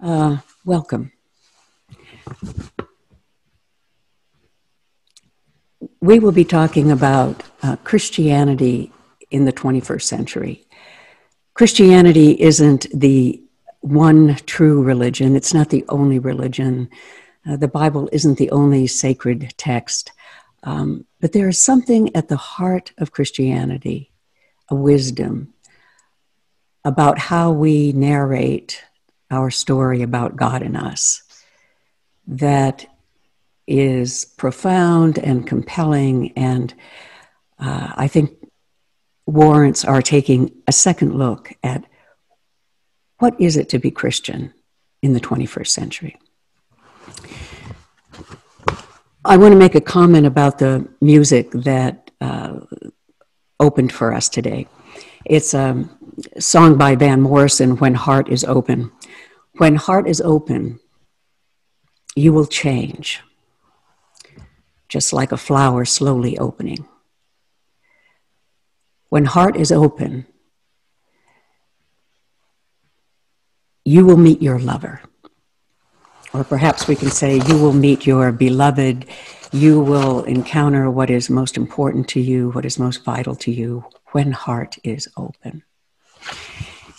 Welcome. We will be talking about Christianity in the 21st century. Christianity isn't the one true religion. It's not the only religion. The Bible isn't the only sacred text. But there is something at the heart of Christianity, a wisdom about how we narrate our story about God and us, that is profound and compelling, and I think warrants our taking a second look at what is it to be Christian in the 21st century. I want to make a comment about the music that opened for us today. It's a song by Van Morrison, When Heart is Open. When heart is open, you will change, just like a flower slowly opening. When heart is open, you will meet your lover. Or perhaps we can say you will meet your beloved. You will encounter what is most important to you, what is most vital to you, when heart is open.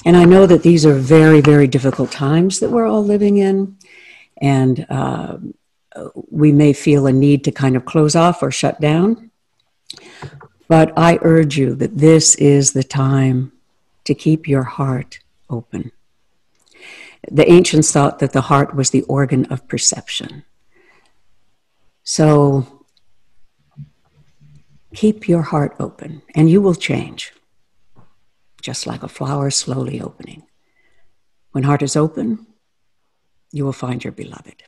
And I know that these are very, very difficult times that we're all living in. And we may feel a need to kind of close off or shut down. But I urge you that this is the time to keep your heart open. The ancients thought that the heart was the organ of perception. So keep your heart open and you will change, just like a flower slowly opening. When heart is open, you will find your beloved.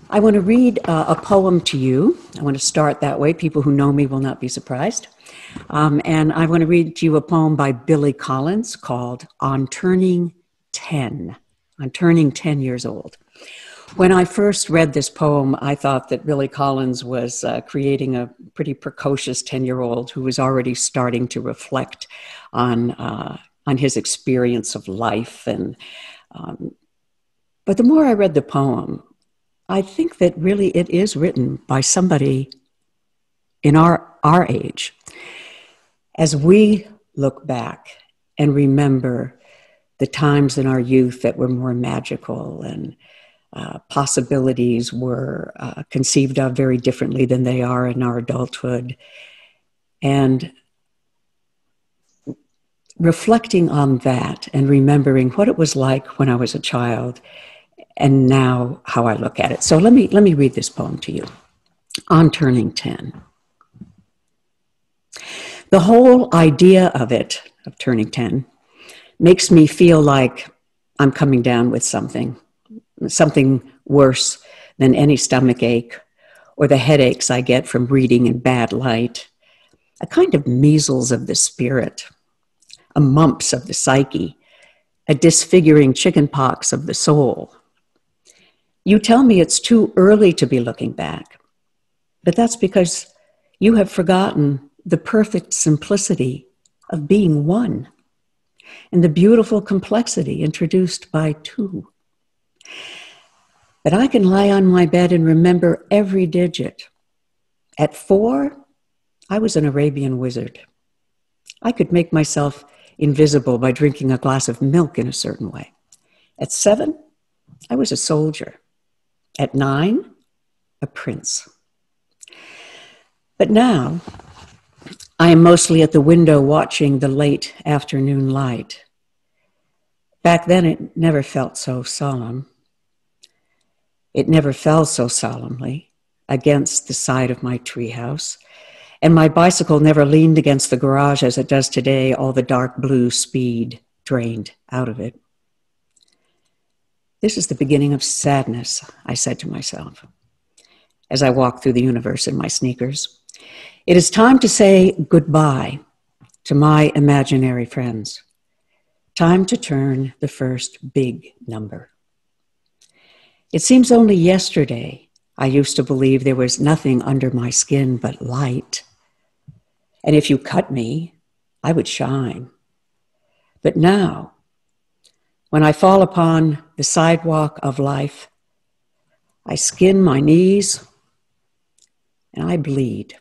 I want to read a poem to you. I want to start that way. People who know me will not be surprised. And I want to read to you a poem by Billy Collins called On Turning 10. On turning 10 years old. When I first read this poem, I thought that Billy Collins was creating a pretty precocious 10-year-old who was already starting to reflect on his experience of life. But the more I read the poem, I think that really it is written by somebody in our age. As we look back and remember the times in our youth that were more magical and possibilities were conceived of very differently than they are in our adulthood, and reflecting on that and remembering what it was like when I was a child and now how I look at it. So let me read this poem to you. On Turning 10. The whole idea of it, of turning 10, makes me feel like I'm coming down with something worse than any stomach ache or the headaches I get from reading in bad light, a kind of measles of the spirit, a mumps of the psyche, a disfiguring chickenpox of the soul. You tell me it's too early to be looking back, but that's because you have forgotten the perfect simplicity of being one and the beautiful complexity introduced by two. But I can lie on my bed and remember every digit. At 4, I was an Arabian wizard. I could make myself invisible by drinking a glass of milk in a certain way. At 7, I was a soldier. At 9, a prince. But now, I am mostly at the window watching the late afternoon light. Back then, it never felt so solemn. It never fell so solemnly against the side of my treehouse, and my bicycle never leaned against the garage as it does today, all the dark blue speed drained out of it. This is the beginning of sadness, I said to myself, as I walked through the universe in my sneakers. It is time to say goodbye to my imaginary friends. Time to turn the first big number. It seems only yesterday I used to believe there was nothing under my skin but light. And if you cut me, I would shine. But now When I fall upon the sidewalk of life, I skin my knees and I bleed.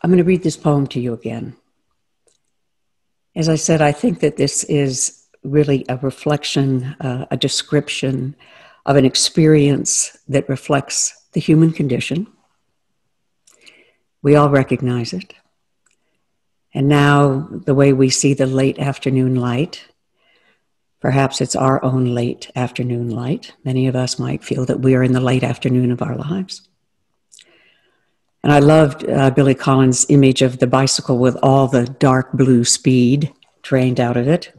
I'm going to read this poem to you again. As I said, I think that this is really a reflection, a description of an experience that reflects the human condition. We all recognize it. And now the way we see the late afternoon light, perhaps it's our own late afternoon light. Many of us might feel that we are in the late afternoon of our lives. And I loved Billy Collins' image of the bicycle with all the dark blue speed drained out of it.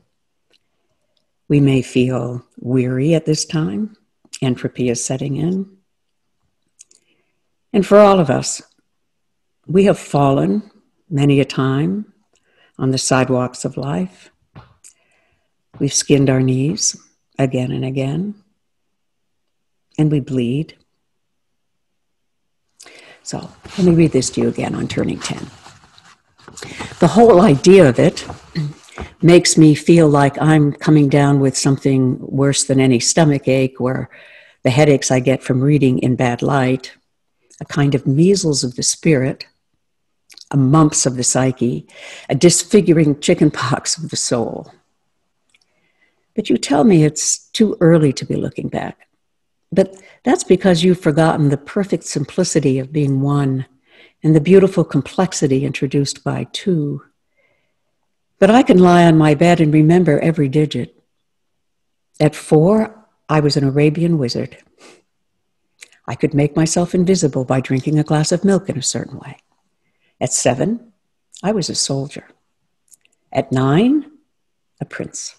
We may feel weary at this time. Entropy is setting in. And for all of us, we have fallen many a time on the sidewalks of life. We've skinned our knees again and again, and we bleed. So let me read this to you again on turning 10. The whole idea of it makes me feel like I'm coming down with something worse than any stomach ache or the headaches I get from reading in bad light, a kind of measles of the spirit, a mumps of the psyche, a disfiguring chickenpox of the soul. But you tell me it's too early to be looking back. But that's because you've forgotten the perfect simplicity of being one and the beautiful complexity introduced by two. But I can lie on my bed and remember every digit. At 4, I was an Arabian wizard. I could make myself invisible by drinking a glass of milk in a certain way. At 7, I was a soldier. At 9, a prince.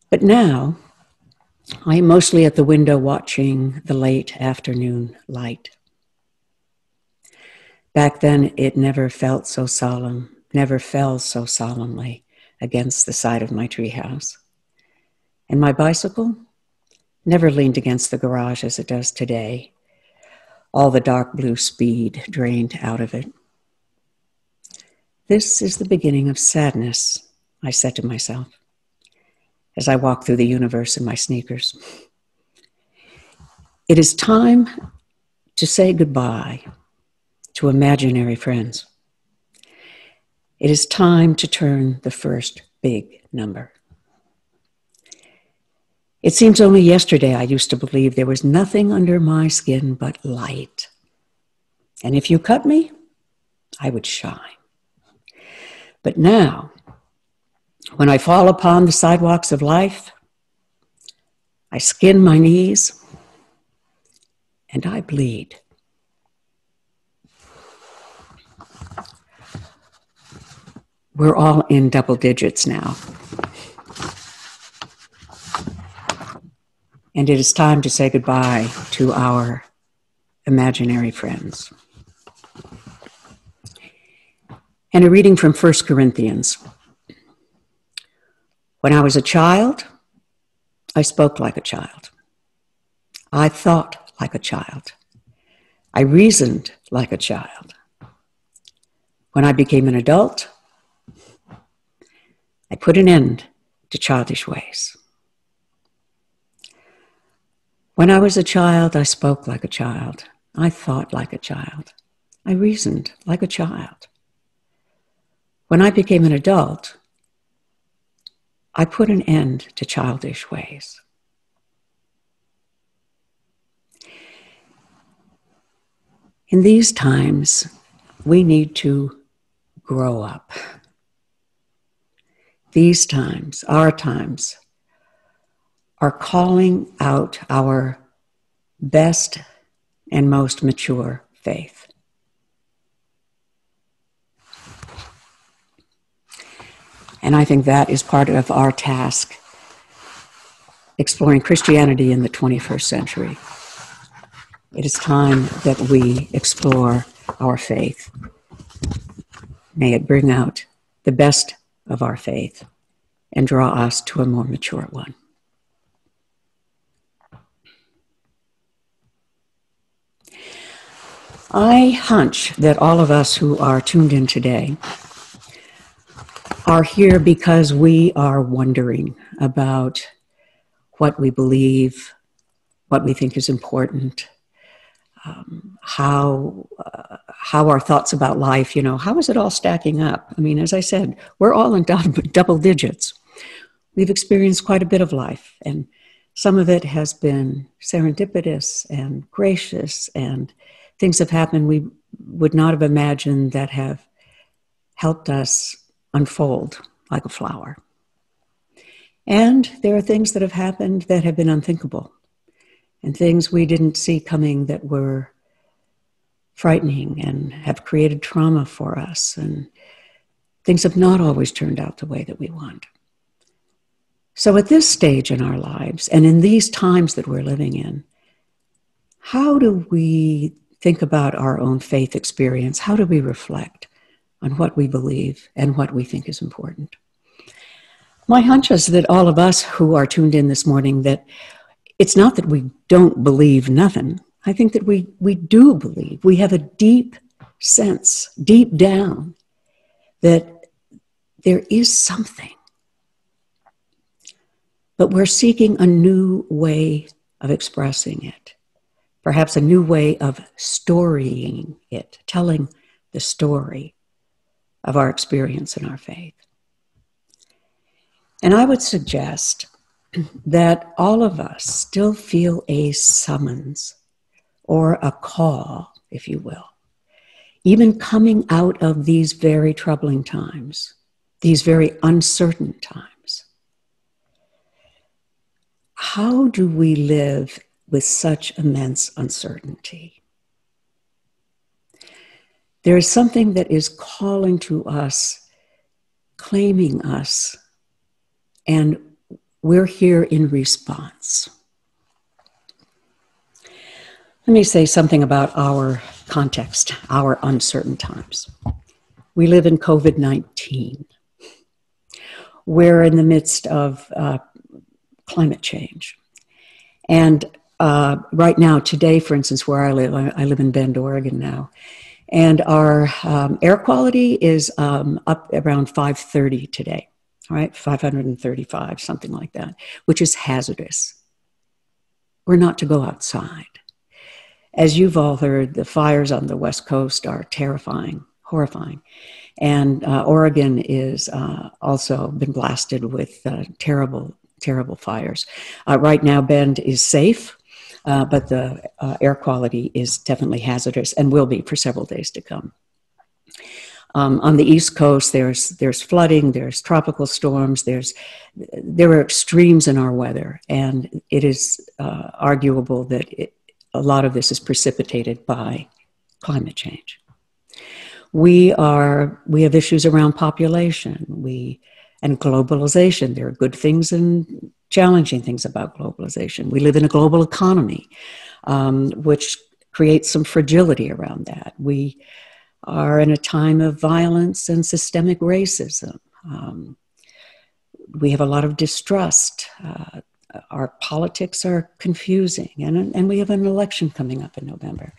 But now, I am mostly at the window watching the late afternoon light. Back then, it never felt so solemn, never fell so solemnly against the side of my treehouse. And my bicycle never leaned against the garage as it does today, all the dark blue speed drained out of it. This is the beginning of sadness, I said to myself, as I walk through the universe in my sneakers. It is time to say goodbye to imaginary friends. It is time to turn the first big number. It seems only yesterday I used to believe there was nothing under my skin but light. And if you cut me, I would shine. But now, when I fall upon the sidewalks of life, I skin my knees and I bleed. We're all in double digits now. And it is time to say goodbye to our imaginary friends. And a reading from 1 Corinthians. When I was a child, I spoke like a child. I thought like a child. I reasoned like a child. When I became an adult, I put an end to childish ways. When I was a child, I spoke like a child. I thought like a child. I reasoned like a child. When I became an adult, I put an end to childish ways. In these times, we need to grow up. These times, our times, are calling out our best and most mature faith. And I think that is part of our task, exploring Christianity in the 21st century. It is time that we explore our faith. May it bring out the best of our faith and draw us to a more mature one. I hunch that all of us who are tuned in today are here because we are wondering about what we believe, what we think is important, how our thoughts about life, how is it all stacking up? I mean, as I said, we're all in double digits. We've experienced quite a bit of life, and some of it has been serendipitous and gracious, and things have happened we would not have imagined that have helped us unfold like a flower. And there are things that have happened that have been unthinkable, and things we didn't see coming that were frightening and have created trauma for us, and things have not always turned out the way that we want. So at this stage in our lives, and in these times that we're living in, how do we think about our own faith experience? How do we reflect on what we believe and what we think is important? My hunch is that all of us who are tuned in this morning, that it's not that we don't believe nothing. I think that we do believe. We have a deep sense, deep down, that there is something. But we're seeking a new way of expressing it, perhaps a new way of storying it, telling the story of our experience and our faith. And I would suggest that all of us still feel a summons or a call, if you will, even coming out of these very troubling times, these very uncertain times. How do we live with such immense uncertainty? There is something that is calling to us, claiming us, and we're here in response. Let me say something about our context, our uncertain times. We live in COVID-19. We're in the midst of climate change. And right now, today, for instance, where I live in Bend, Oregon now, and our air quality is up around 530 today, all right, 535, something like that, which is hazardous. We're not to go outside. As you've all heard, the fires on the West Coast are terrifying, horrifying. And Oregon is also been blasted with terrible fires. Right now, Bend is safe, but the air quality is definitely hazardous and will be for several days to come. On the East Coast, there's flooding, there's tropical storms, there are extremes in our weather, and it is arguable that a lot of this is precipitated by climate change. We have issues around population, and globalization. There are good things and challenging things about globalization. We live in a global economy, which creates some fragility around that. We are in a time of violence and systemic racism. We have a lot of distrust. Our politics are confusing, and we have an election coming up in November.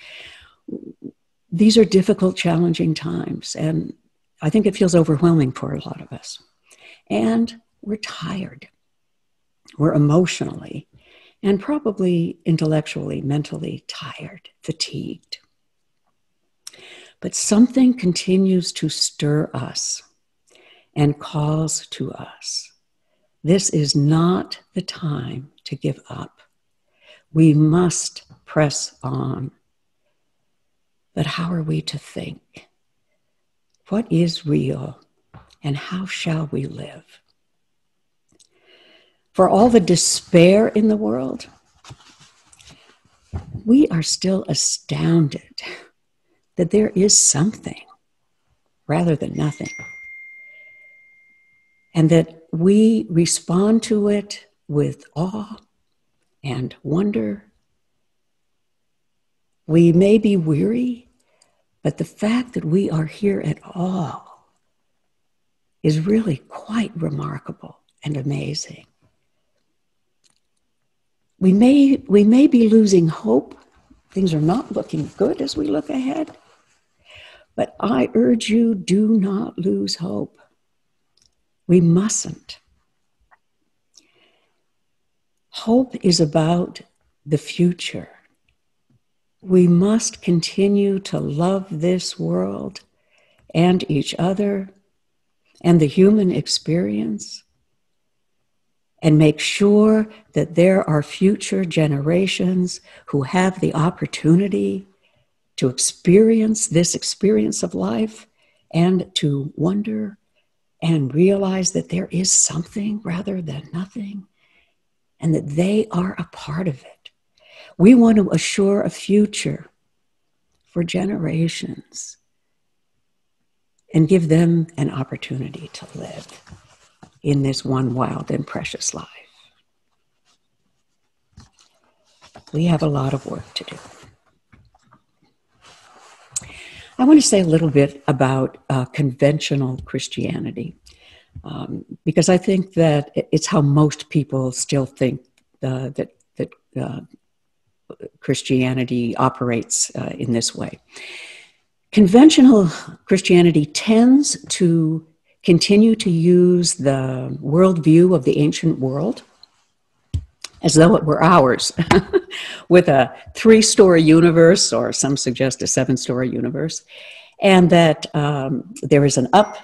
These are difficult, challenging times, and I think it feels overwhelming for a lot of us. And we're tired. We're emotionally and probably intellectually, mentally tired, fatigued. But something continues to stir us and calls to us. This is not the time to give up. We must press on. But how are we to think? What is real, and how shall we live? For all the despair in the world, we are still astounded that there is something rather than nothing, and that we respond to it with awe and wonder. We may be weary, but the fact that we are here at all is really quite remarkable and amazing. We may be losing hope Things are not looking good as we look ahead. But I urge you, do not lose hope. We mustn't. Hope is about the future. We must continue to love this world and each other and the human experience, and make sure that there are future generations who have the opportunity to experience this experience of life and to wonder and realize that there is something rather than nothing and that they are a part of it. We want to assure a future for generations and give them an opportunity to live in this one wild and precious life. We have a lot of work to do. I want to say a little bit about conventional Christianity, because I think that it's how most people still think that Christianity operates in this way. Conventional Christianity tends to continue to use the worldview of the ancient world as though it were ours, with a 3-story universe, or some suggest a 7-story universe, and that there is an up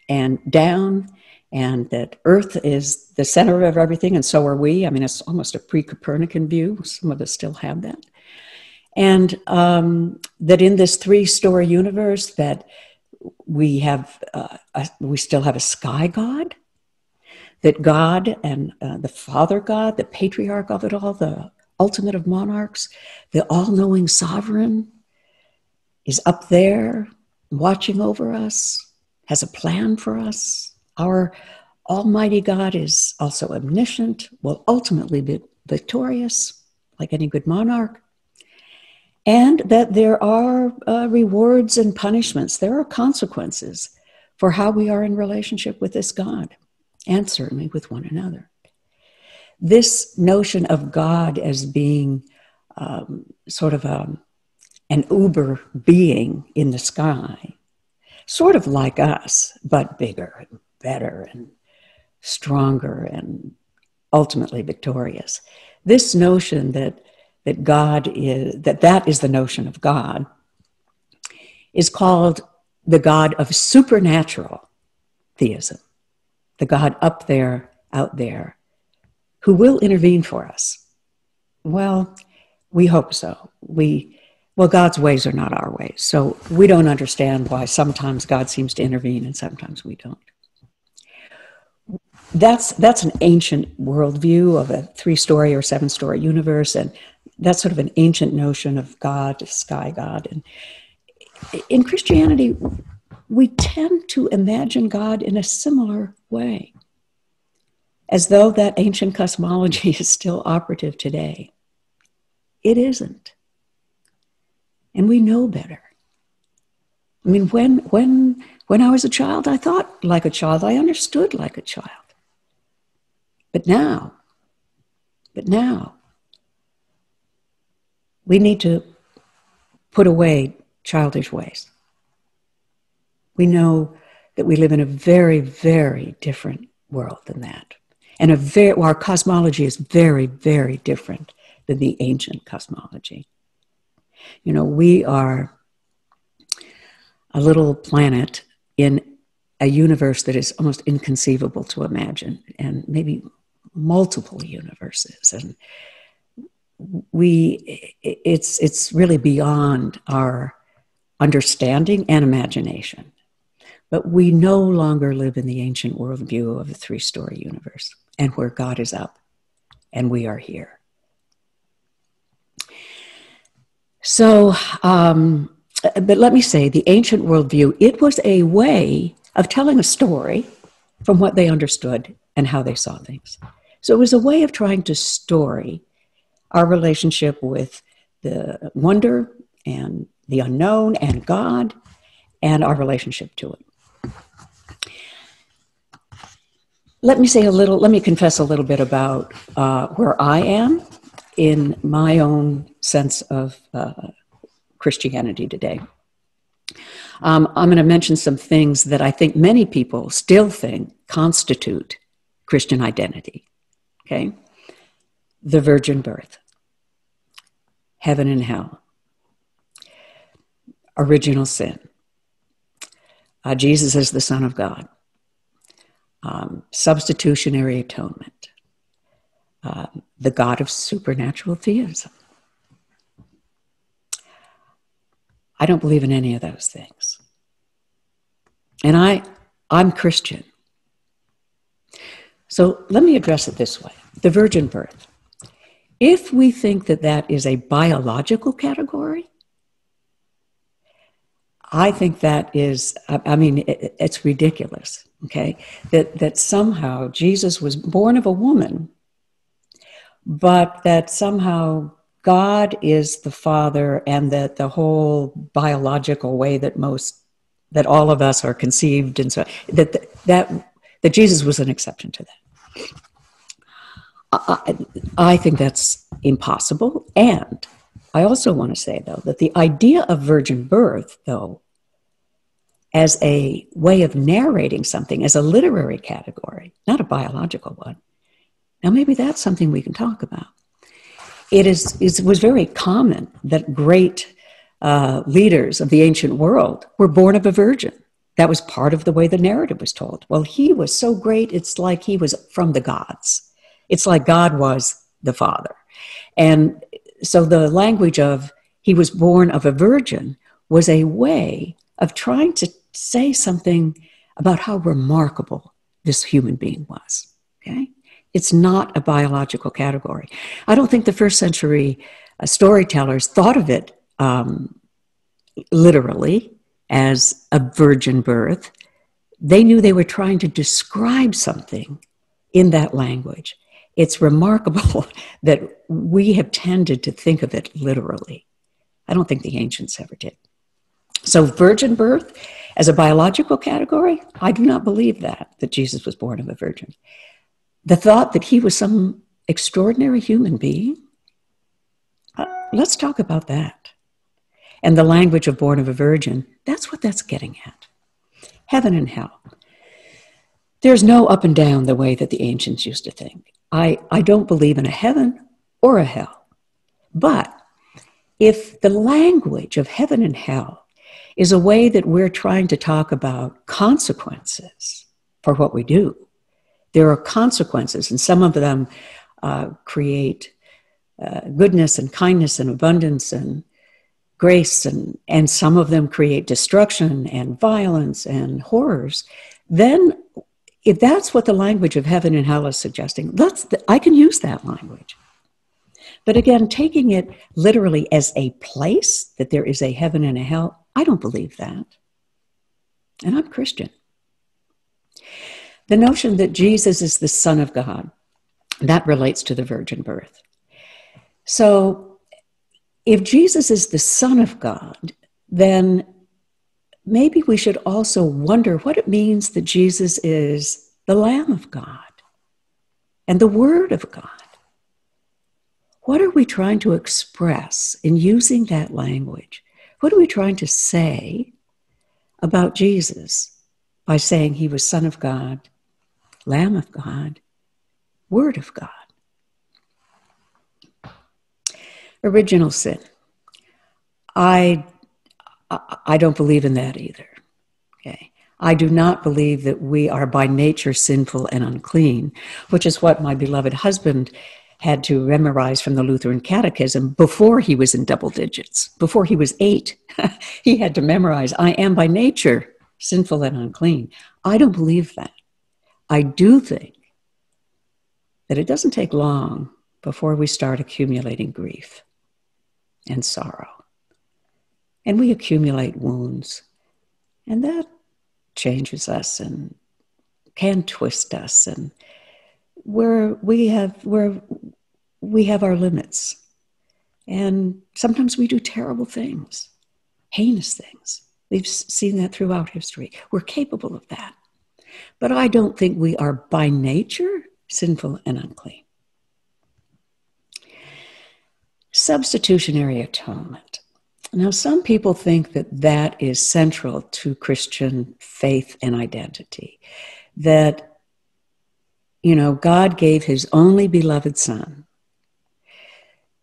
and down, and that Earth is the center of everything, and so are we. I mean, it's almost a pre-Copernican view. Some of us still have that. And that in this 3-story universe, that we still have a sky god, that God and the Father God, the patriarch of it all, the ultimate of monarchs, the all-knowing sovereign, is up there watching over us, has a plan for us. Our Almighty God is also omniscient, will ultimately be victorious, like any good monarch. And that there are rewards and punishments. There are consequences for how we are in relationship with this God, and certainly with one another. This notion of God as being sort of an uber being in the sky, sort of like us, but bigger and better and stronger and ultimately victorious. This notion that God is, that is the notion of God, is called the God of supernatural theism, the God up there, out there, who will intervene for us. Well, we hope so. God's ways are not our ways, so we don't understand why sometimes God seems to intervene and sometimes we don't. That's an ancient worldview of a 3-story or 7-story universe, and that's sort of an ancient notion of God, sky God. And in Christianity, we tend to imagine God in a similar way, as though that ancient cosmology is still operative today. It isn't. And we know better. I mean, when I was a child, I thought like a child, I understood like a child. But now, we need to put away childish ways. We know that we live in a very, very different world than that. And our cosmology is very, very different than the ancient cosmology. You know, we are a little planet in a universe that is almost inconceivable to imagine, and maybe multiple universes. And it's really beyond our understanding and imagination. But we no longer live in the ancient worldview of a 3-story universe, and where God is up and we are here. So, but let me say, the ancient worldview, it was a way of telling a story from what they understood and how they saw things. So it was a way of trying to story our relationship with the wonder and the unknown and God and our relationship to it. Let me confess a little bit about where I am in my own sense of Christianity today. I'm going to mention some things that I think many people still think constitute Christian identity. Okay? The virgin birth, heaven and hell, original sin, Jesus is the Son of God, substitutionary atonement, the God of supernatural theism. I don't believe in any of those things. And I'm Christian. So let me address it this way. The virgin birth. If we think that that is a biological category, I think that is, it's ridiculous, okay? That somehow Jesus was born of a woman, but that somehow God is the Father, and that the whole biological way that all of us are conceived, and so that Jesus was an exception to that. I think that's impossible. And I also want to say, though, that the idea of virgin birth, though, as a way of narrating something, as a literary category, not a biological one. Now, maybe that's something we can talk about. It was very common that great leaders of the ancient world were born of a virgin. That was part of the way the narrative was told. Well, he was so great, it's like he was from the gods. It's like God was the Father. And so the language of he was born of a virgin was a way of trying to say something about how remarkable this human being was. Okay? It's not a biological category. I don't think the first century storytellers thought of it literally as a virgin birth. They knew they were trying to describe something in that language. It's remarkable that we have tended to think of it literally. I don't think the ancients ever did. So virgin birth as a biological category, I do not believe that Jesus was born of a virgin. The thought that he was some extraordinary human being, let's talk about that. And the language of born of a virgin, that's what that's getting at. Heaven and hell. There's no up and down the way that the ancients used to think. I don't believe in a heaven or a hell. But if the language of heaven and hell is a way that we're trying to talk about consequences for what we do, there are consequences, and some of them create goodness and kindness and abundance and grace, and some of them create destruction and violence and horrors, then if that's what the language of heaven and hell is suggesting, I can use that language. But again, taking it literally as a place, that there is a heaven and a hell, I don't believe that. And I'm Christian. The notion that Jesus is the Son of God, that relates to the virgin birth. So if Jesus is the Son of God, then maybe we should also wonder what it means that Jesus is the Lamb of God and the Word of God. What are we trying to express in using that language? What are we trying to say about Jesus by saying he was Son of God, Lamb of God, Word of God? Original sin. I don't believe in that either. Okay. I do not believe that we are by nature sinful and unclean, which is what my beloved husband had to memorize from the Lutheran Catechism before he was in double digits. Before he was 8, he had to memorize, I am by nature sinful and unclean. I don't believe that. I do think that it doesn't take long before we start accumulating grief and sorrow. And we accumulate wounds, and that changes us and can twist us, and we have our limits. And sometimes we do terrible things, heinous things. We've seen that throughout history. We're capable of that. But I don't think we are by nature sinful and unclean. Substitutionary atonement. Now, some people think that that is central to Christian faith and identity, that, God gave his only beloved Son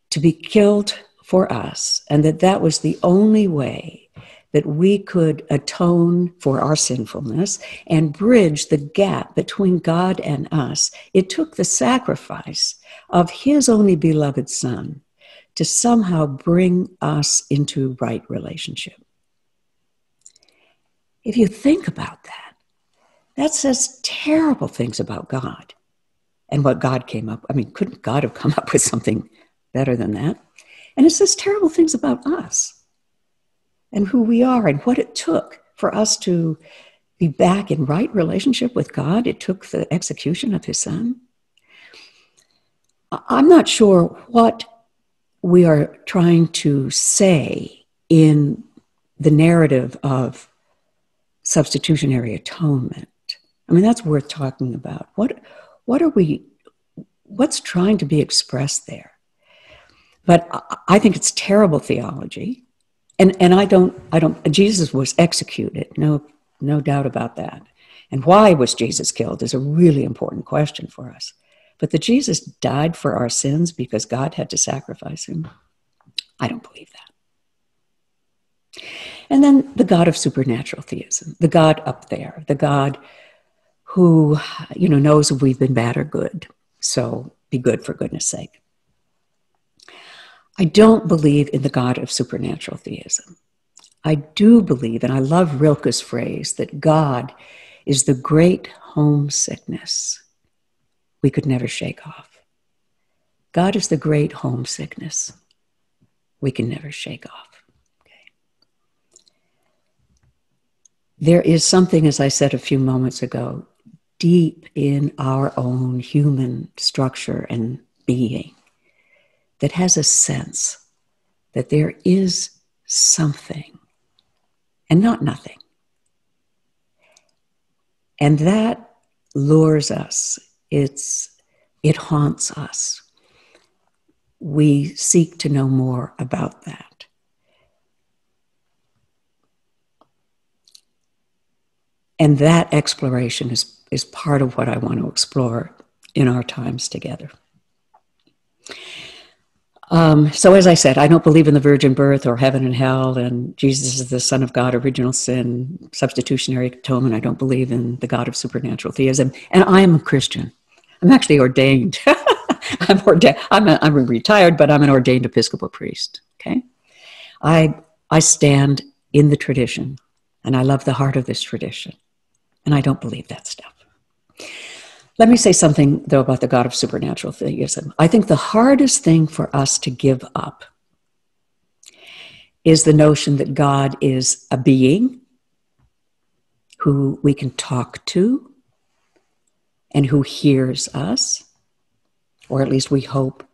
to be killed for us, and that was the only way that we could atone for our sinfulness and bridge the gap between God and us. It took the sacrifice of his only beloved Son to somehow bring us into right relationship. If you think about that, that says terrible things about God and what God came up. Couldn't God have come up with something better than that? And it says terrible things about us and who we are and what it took for us to be back in right relationship with God. It took the execution of his Son. I'm not sure what we are trying to say in the narrative of substitutionary atonement. That's worth talking about. What's trying to be expressed there? But I think it's terrible theology. And Jesus was executed, no doubt about that. And why was Jesus killed is a really important question for us. But that Jesus died for our sins because God had to sacrifice him, I don't believe that. And then the God of supernatural theism, the God up there, the God who, knows if we've been bad or good. So be good for goodness sake. I don't believe in the God of supernatural theism. I do believe, and I love Rilke's phrase, that God is the great homesickness we could never shake off. God is the great homesickness we can never shake off. Okay. There is something, as I said a few moments ago, deep in our own human structure and being that has a sense that there is something and not nothing. And that lures us. It haunts us. We seek to know more about that. And that exploration is part of what I want to explore in our times together. So as I said, I don't believe in the virgin birth or heaven and hell, and Jesus is the Son of God, original sin, substitutionary atonement. I don't believe in the God of supernatural theism. And I am a Christian. I'm actually ordained. I'm retired, but I'm an ordained Episcopal priest. Okay, I stand in the tradition, and I love the heart of this tradition, and I don't believe that stuff. Let me say something, though, about the God of supernatural theism. I think the hardest thing for us to give up is the notion that God is a being who we can talk to and who hears us, or at least we hope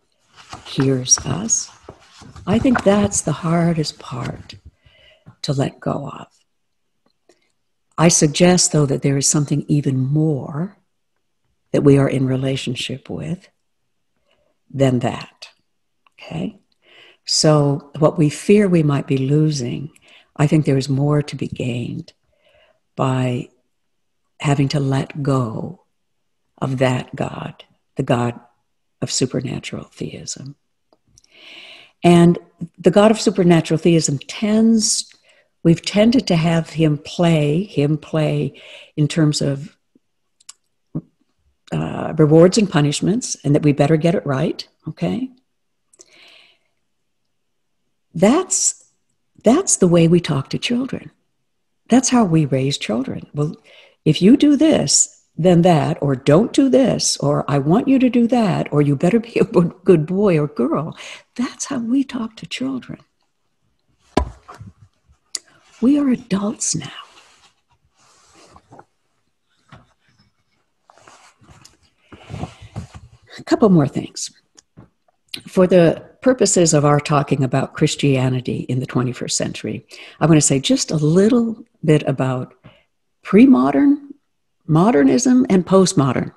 hears us. I think that's the hardest part to let go of. I suggest, though, that there is something even more that we are in relationship with than that, okay? So what we fear we might be losing, I think there is more to be gained by having to let go of that God, the God of supernatural theism. And the God of supernatural theism we've tended to have him play in terms of rewards and punishments, and that we better get it right, okay? That's the way we talk to children. That's how we raise children. Well, if you do this, then that, or don't do this, or I want you to do that, or you better be a good boy or girl. That's how we talk to children. We are adults now. A couple more things. For the purposes of our talking about Christianity in the 21st century, I'm going to say just a little bit about pre-modern, modernism, and postmodern.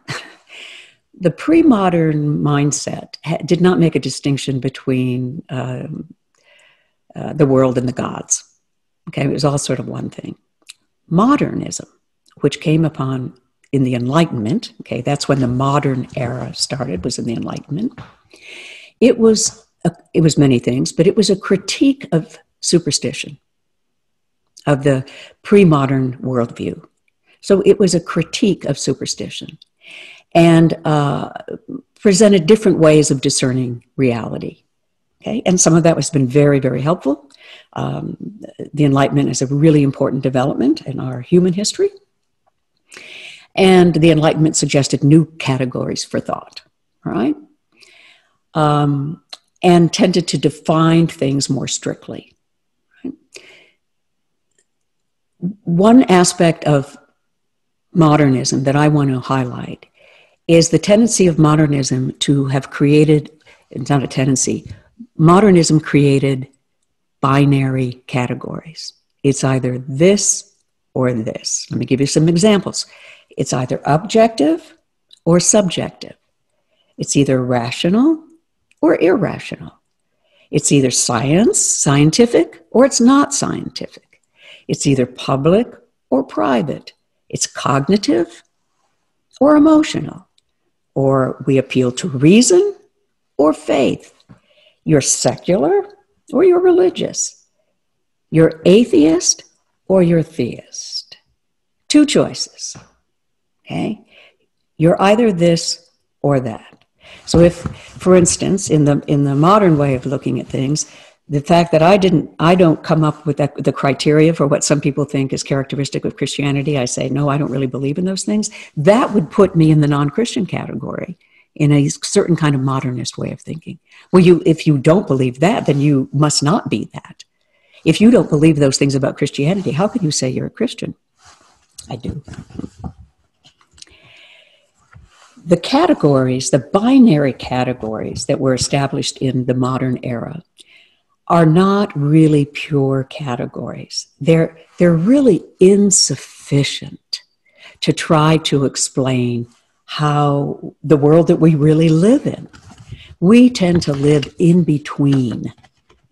the pre-modern mindset did not make a distinction between the world and the gods. Okay, it was all sort of one thing. Modernism, which came upon in the Enlightenment, okay, that's when the modern era started, was in the Enlightenment. It was many things, but it was a critique of superstition, of the pre-modern worldview. So it was a critique of superstition and presented different ways of discerning reality. Okay, and some of that has been very, very helpful. The Enlightenment is a really important development in our human history. And the Enlightenment suggested new categories for thought, right? And tended to define things more strictly. Right? One aspect of modernism that I want to highlight is the tendency of modernism to have created, it's not a tendency, modernism created binary categories. It's either this or this. Let me give you some examples. It's either objective or subjective. It's either rational or irrational. It's either scientific, or it's not scientific. It's either public or private. It's cognitive or emotional. Or we appeal to reason or faith. You're secular or you're religious. You're atheist or you're theist. Two choices. Okay? You're either this or that. So if, for instance, in the modern way of looking at things, the fact that I don't come up with the criteria for what some people think is characteristic of Christianity, I say, no, I don't really believe in those things, that would put me in the non-Christian category, in a certain kind of modernist way of thinking. Well, if you don't believe that, then you must not be that. If you don't believe those things about Christianity, how can you say you're a Christian? I do. The categories, the binary categories that were established in the modern era are not really pure categories. They're really insufficient to try to explain how the world that we really live in. We tend to live in between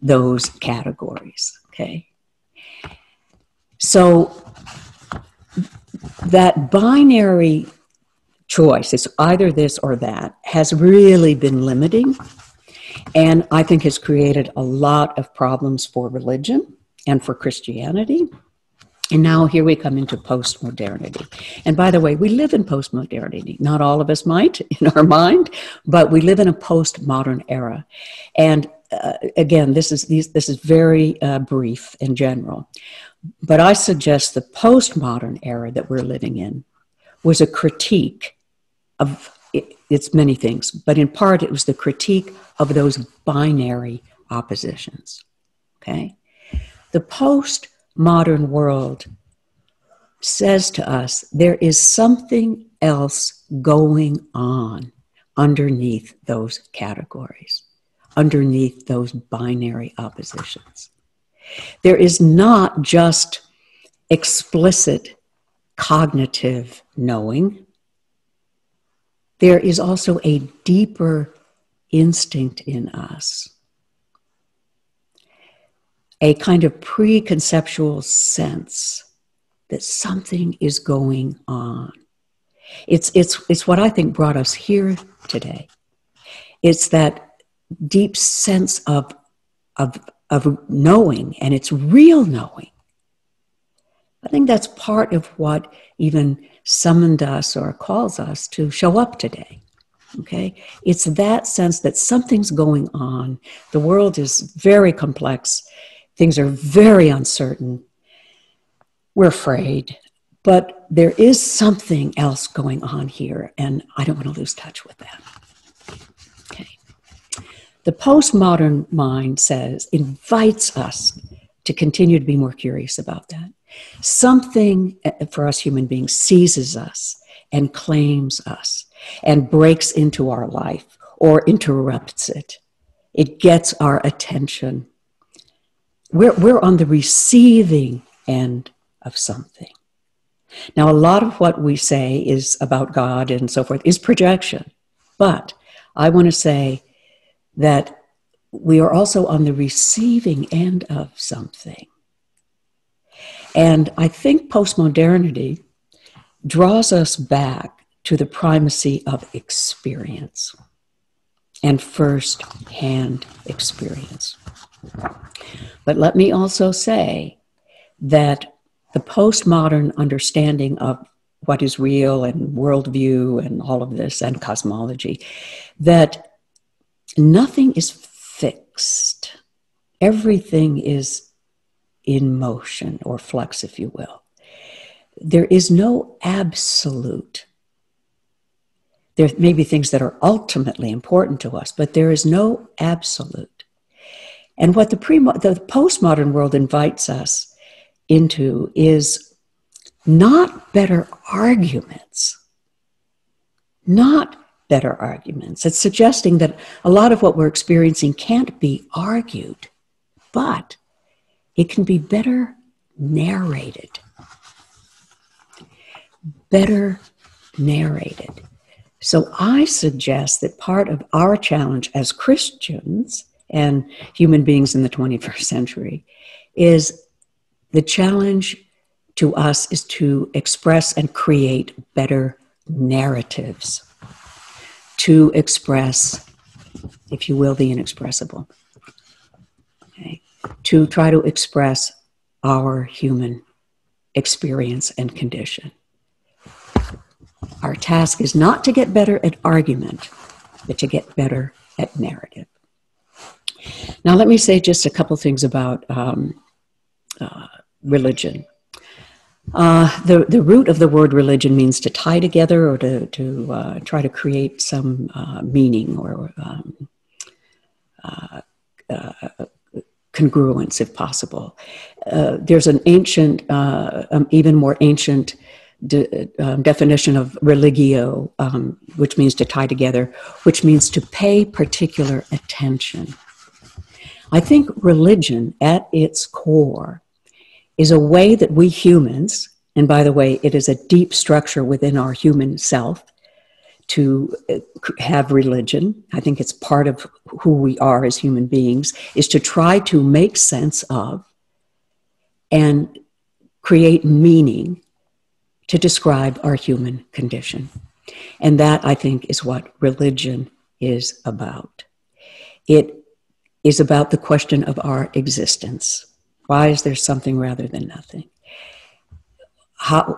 those categories, okay? So that binary choice, it's either this or that, has really been limiting, and I think has created a lot of problems for religion and for Christianity. And now here we come into postmodernity. And by the way, we live in postmodernity. Not all of us might in our mind, but we live in a postmodern era. And again, this is very brief and general. But I suggest the postmodern era that we're living in was a critique of, it's many things, but in part it was the critique of those binary oppositions, okay? The postmodern world says to us there is something else going on underneath those categories, underneath those binary oppositions. There is not just explicit cognitive knowing. There is also a deeper instinct in us, a kind of preconceptual sense that something is going on. It's what I think brought us here today. It's that deep sense of knowing, and it's real knowing. I think that's part of what even summoned us or calls us to show up today, okay? It's that sense that something's going on. The world is very complex. Things are very uncertain. We're afraid, but there is something else going on here, and I don't want to lose touch with that. Okay. The postmodern mind invites us to continue to be more curious about that. Something for us human beings seizes us and claims us and breaks into our life or interrupts it. It gets our attention. We're on the receiving end of something. Now, a lot of what we say is about God and so forth is projection. But I want to say that we are also on the receiving end of something. And I think postmodernity draws us back to the primacy of experience and first-hand experience. But let me also say that the postmodern understanding of what is real and worldview and all of this and cosmology, that nothing is fixed. Everything is in motion or flux, if you will. There is no absolute. There may be things that are ultimately important to us, but there is no absolute. And what the postmodern world invites us into is not better arguments. Not better arguments. It's suggesting that a lot of what we're experiencing can't be argued, but it can be better narrated. Better narrated. So I suggest that part of our challenge as Christians and human beings in the 21st century is the challenge to us is to express and create better narratives, to express, if you will, the inexpressible, okay? To try to express our human experience and condition. Our task is not to get better at argument, but to get better at narrative. Now, let me say just a couple things about religion. The root of the word religion means to tie together or to try to create some meaning or congruence, if possible. There's an ancient, even more ancient definition of religio, which means to tie together, which means to pay particular attention. I think religion at its core is a way that we humans, and by the way, it is a deep structure within our human self to have religion. I think it's part of who we are as human beings, is to try to make sense of and create meaning to describe our human condition. And that, I think, is what religion is about. It is about the question of our existence. Why is there something rather than nothing?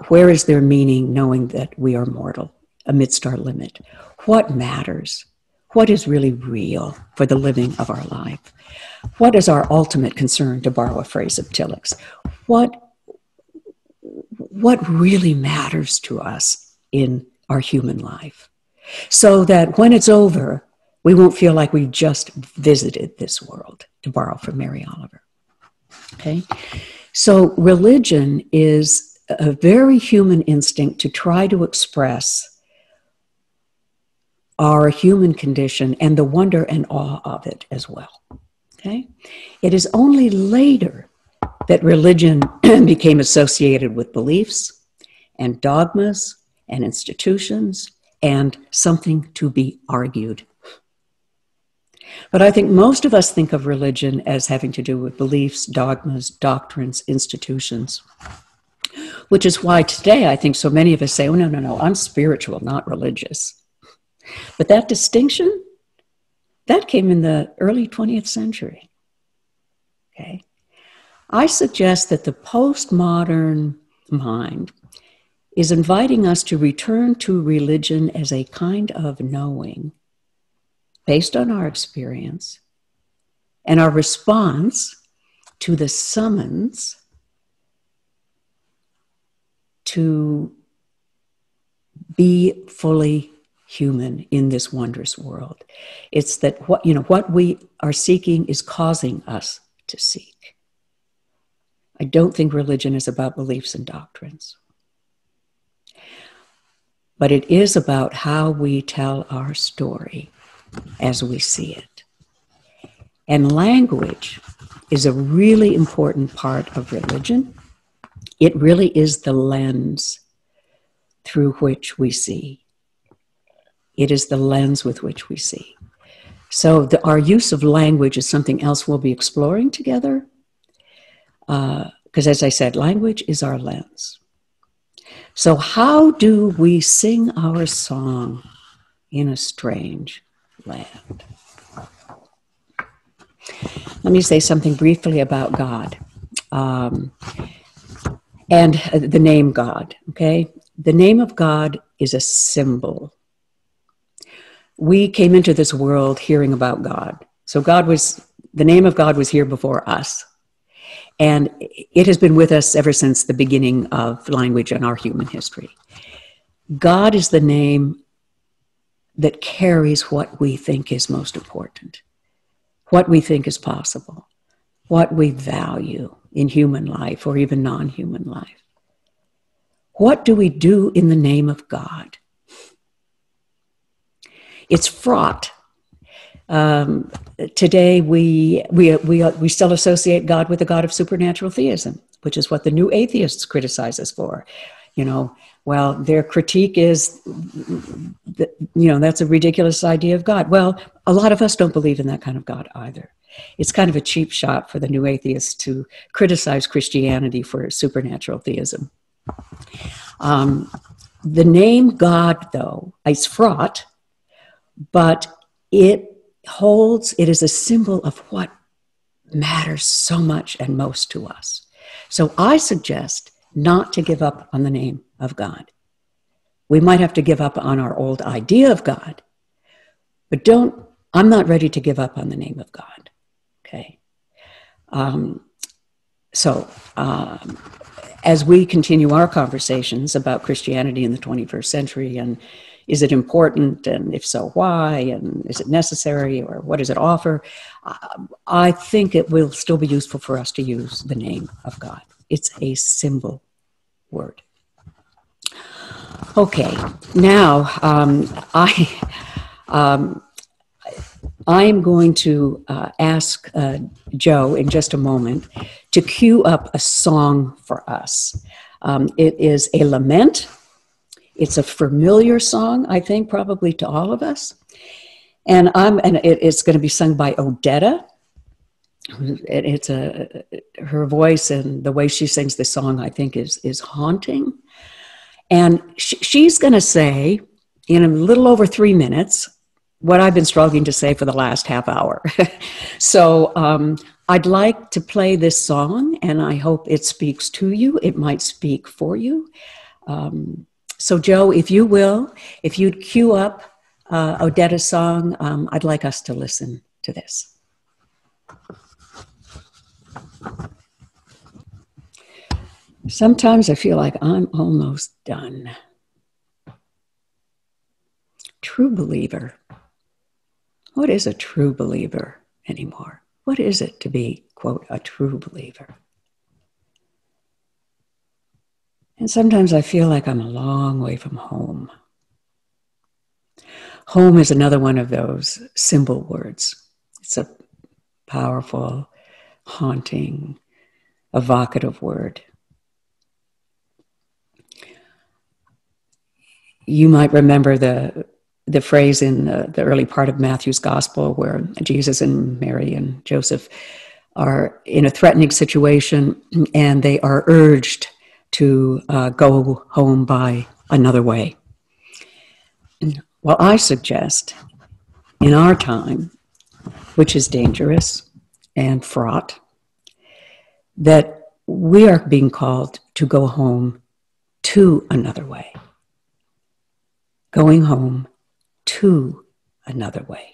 Where is there meaning knowing that we are mortal amidst our limit? What matters? What is really real for the living of our life? What is our ultimate concern, to borrow a phrase of Tillich's? What really matters to us in our human life? So that when it's over, we won't feel like we've just visited this world, to borrow from Mary Oliver. Okay? So religion is a very human instinct to try to express our human condition and the wonder and awe of it as well. Okay? It is only later that religion became associated with beliefs and dogmas and institutions and something to be argued. But I think most of us think of religion as having to do with beliefs, dogmas, doctrines, institutions, which is why today I think so many of us say, oh, no, I'm spiritual, not religious. But that distinction, that came in the early 20th century. Okay? I suggest that the postmodern mind is inviting us to return to religion as a kind of knowing based on our experience and our response to the summons to be fully human in this wondrous world. It's that what we are seeking is causing us to seek. I don't think religion is about beliefs and doctrines. But it is about how we tell our story as we see it. And language is a really important part of religion. It really is the lens through which we see. It is the lens with which we see. So our use of language is something else we'll be exploring together. Because as I said, language is our lens. So how do we sing our song in a strange land? Let me say something briefly about God and the name God, okay? The name of God is a symbol. We came into this world hearing about God. So the name of God was here before us. And it has been with us ever since the beginning of language in our human history. God is the name that carries what we think is most important, what we think is possible, what we value in human life or even non-human life. What do we do in the name of God? It's fraught. Today, we still associate God with the God of supernatural theism, which is what the new atheists criticize us for. Well, their critique is, that's a ridiculous idea of God. Well, a lot of us don't believe in that kind of God either. It's kind of a cheap shot for the new atheists to criticize Christianity for supernatural theism. The name God, though, is fraught, but it is a symbol of what matters so much and most to us. So I suggest not to give up on the name of God. We might have to give up on our old idea of God, but I'm not ready to give up on the name of God, okay? As we continue our conversations about Christianity in the 21st century, and is it important, and if so, why, and is it necessary, or what does it offer, I think it will still be useful for us to use the name of God. It's a symbol word. Okay, now I'm going to ask Joe in just a moment to cue up a song for us. It is a lament. It's a familiar song, I think, probably to all of us. And it's going to be sung by Odetta. Her voice and the way she sings this song, I think, is haunting. And she's going to say, in a little over 3 minutes, what I've been struggling to say for the last half hour. So I'd like to play this song, and I hope it speaks to you. It might speak for you. So Joe, if you'd cue up Odetta's song, I'd like us to listen to this. Sometimes I feel like I'm almost done. True believer. What is a true believer anymore? What is it to be, quote, a true believer? And sometimes I feel like I'm a long way from home. Home is another one of those symbol words. It's a powerful, haunting, evocative word. You might remember the phrase in the early part of Matthew's gospel where Jesus and Mary and Joseph are in a threatening situation and they are urged to go home by another way. Well, I suggest in our time, which is dangerous and fraught, that we are being called to go home to another way. Going home to another way.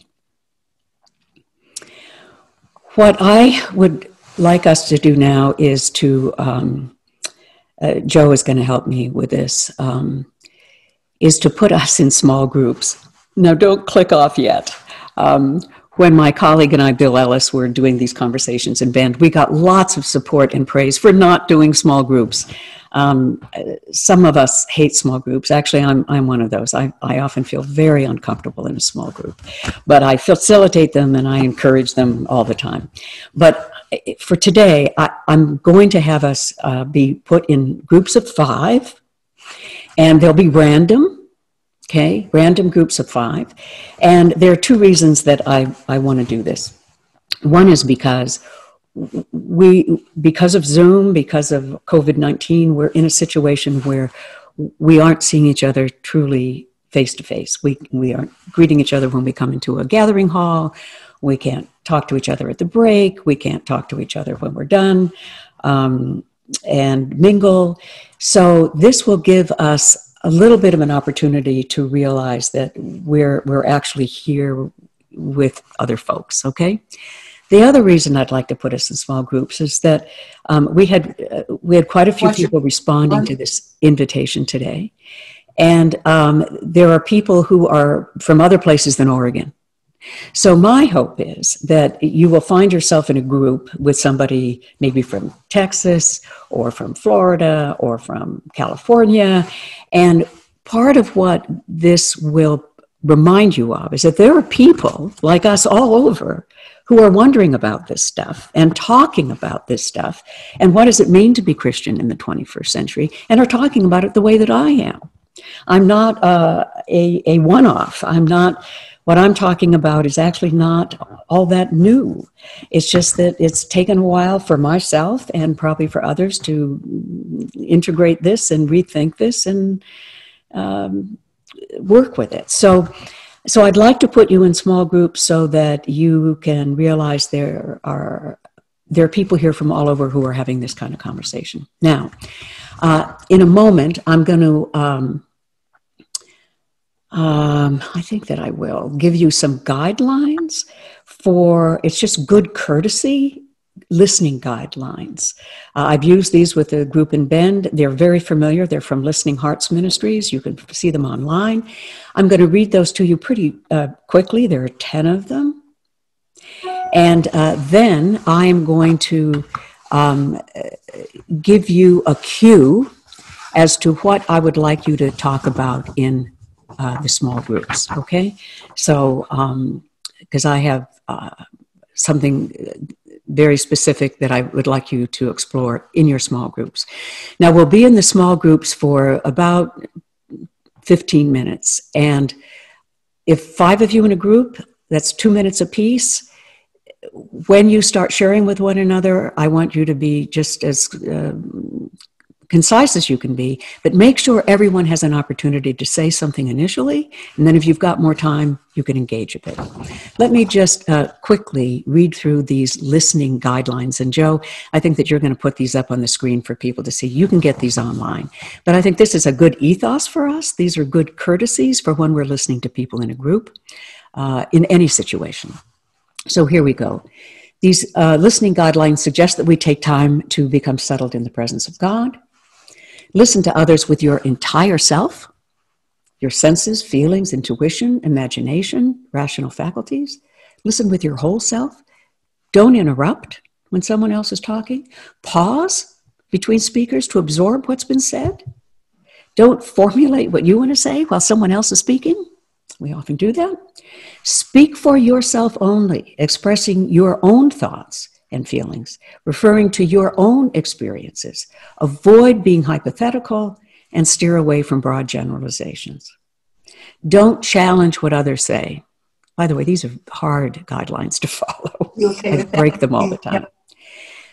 What I would like us to do now is to, Joe is going to help me with this, is to put us in small groups. Now, don't click off yet. When my colleague and I, Bill Ellis, were doing these conversations in Bend, we got lots of support and praise for not doing small groups. Some of us hate small groups. Actually, I'm one of those. I often feel very uncomfortable in a small group, but I facilitate them and I encourage them all the time. But for today, I'm going to have us be put in groups of 5, and they'll be random. Okay, random groups of 5. And there are 2 reasons that I want to do this. One is because because of Zoom, because of COVID-19, we're in a situation where we aren't seeing each other truly face to face. We aren't greeting each other when we come into a gathering hall. We can't talk to each other at the break. We can't talk to each other when we're done and mingle. So this will give us a little bit of an opportunity to realize that we're actually here with other folks, okay? The other reason I'd like to put us in small groups is that we had quite a few people responding to this invitation today. And there are people who are from other places than Oregon. So my hope is that you will find yourself in a group with somebody maybe from Texas or from Florida or from California. And part of what this will remind you of is that there are people like us all over who are wondering about this stuff and talking about this stuff and what does it mean to be Christian in the 21st century, and are talking about it the way that I am. I'm not a one-off. What I'm talking about is actually not all that new. It's just that it's taken a while for myself and probably for others to integrate this and rethink this and work with it. So I'd like to put you in small groups so that you can realize there are people here from all over who are having this kind of conversation. Now, in a moment, I'm going to I think that I will give you some guidelines for, it's just good courtesy, listening guidelines. I've used these with a group in Bend. They're very familiar. They're from Listening Hearts Ministries. You can see them online. I'm going to read those to you pretty quickly. There are 10 of them. And then I am going to give you a cue as to what I would like you to talk about in the small groups, okay? So, because I have something very specific that I would like you to explore in your small groups. Now, we'll be in the small groups for about 15 minutes. And if 5 of you in a group, that's 2 minutes apiece. When you start sharing with one another, I want you to be just as concise as you can be, but make sure everyone has an opportunity to say something initially, and then if you've got more time, you can engage a bit. Let me just quickly read through these listening guidelines, and Joe, I think that you're going to put these up on the screen for people to see. You can get these online, but I think this is a good ethos for us. These are good courtesies for when we're listening to people in a group, in any situation. So here we go. These listening guidelines suggest that we take time to become settled in the presence of God. Listen to others with your entire self, your senses, feelings, intuition, imagination, rational faculties. Listen with your whole self. Don't interrupt when someone else is talking. Pause between speakers to absorb what's been said. Don't formulate what you want to say while someone else is speaking. We often do that. Speak for yourself only, expressing your own thoughts and feelings, referring to your own experiences. Avoid being hypothetical and steer away from broad generalizations. Don't challenge what others say. By the way, these are hard guidelines to follow. I break them all the time. Yep.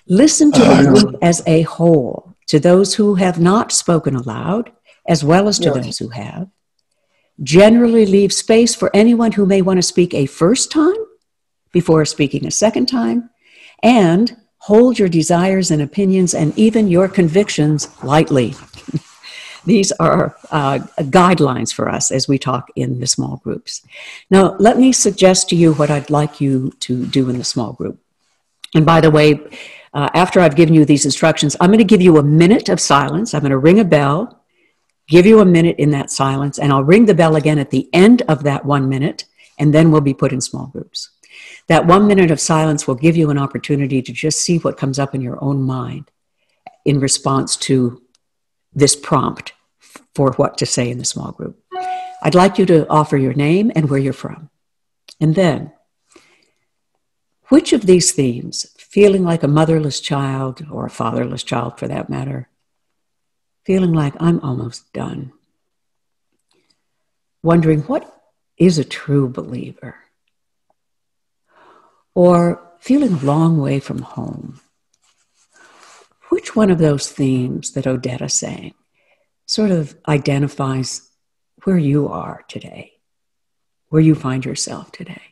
Listen to the group as a whole, to those who have not spoken aloud, as well as to those who have. Generally leave space for anyone who may want to speak a first time before speaking a second time, and hold your desires and opinions and even your convictions lightly. These are guidelines for us as we talk in the small groups. Now, let me suggest to you what I'd like you to do in the small group. And by the way, after I've given you these instructions, I'm going to give you a minute of silence. I'm going to ring a bell, give you a minute in that silence, and I'll ring the bell again at the end of that 1 minute, and then we'll be put in small groups. That 1 minute of silence will give you an opportunity to just see what comes up in your own mind in response to this prompt for what to say in the small group. I'd like you to offer your name and where you're from. And then, which of these themes, feeling like a motherless child, or a fatherless child for that matter, feeling like I'm almost done, wondering what is a true believer, or feeling a long way from home, which one of those themes that Odetta sang sort of identifies where you are today, where you find yourself today?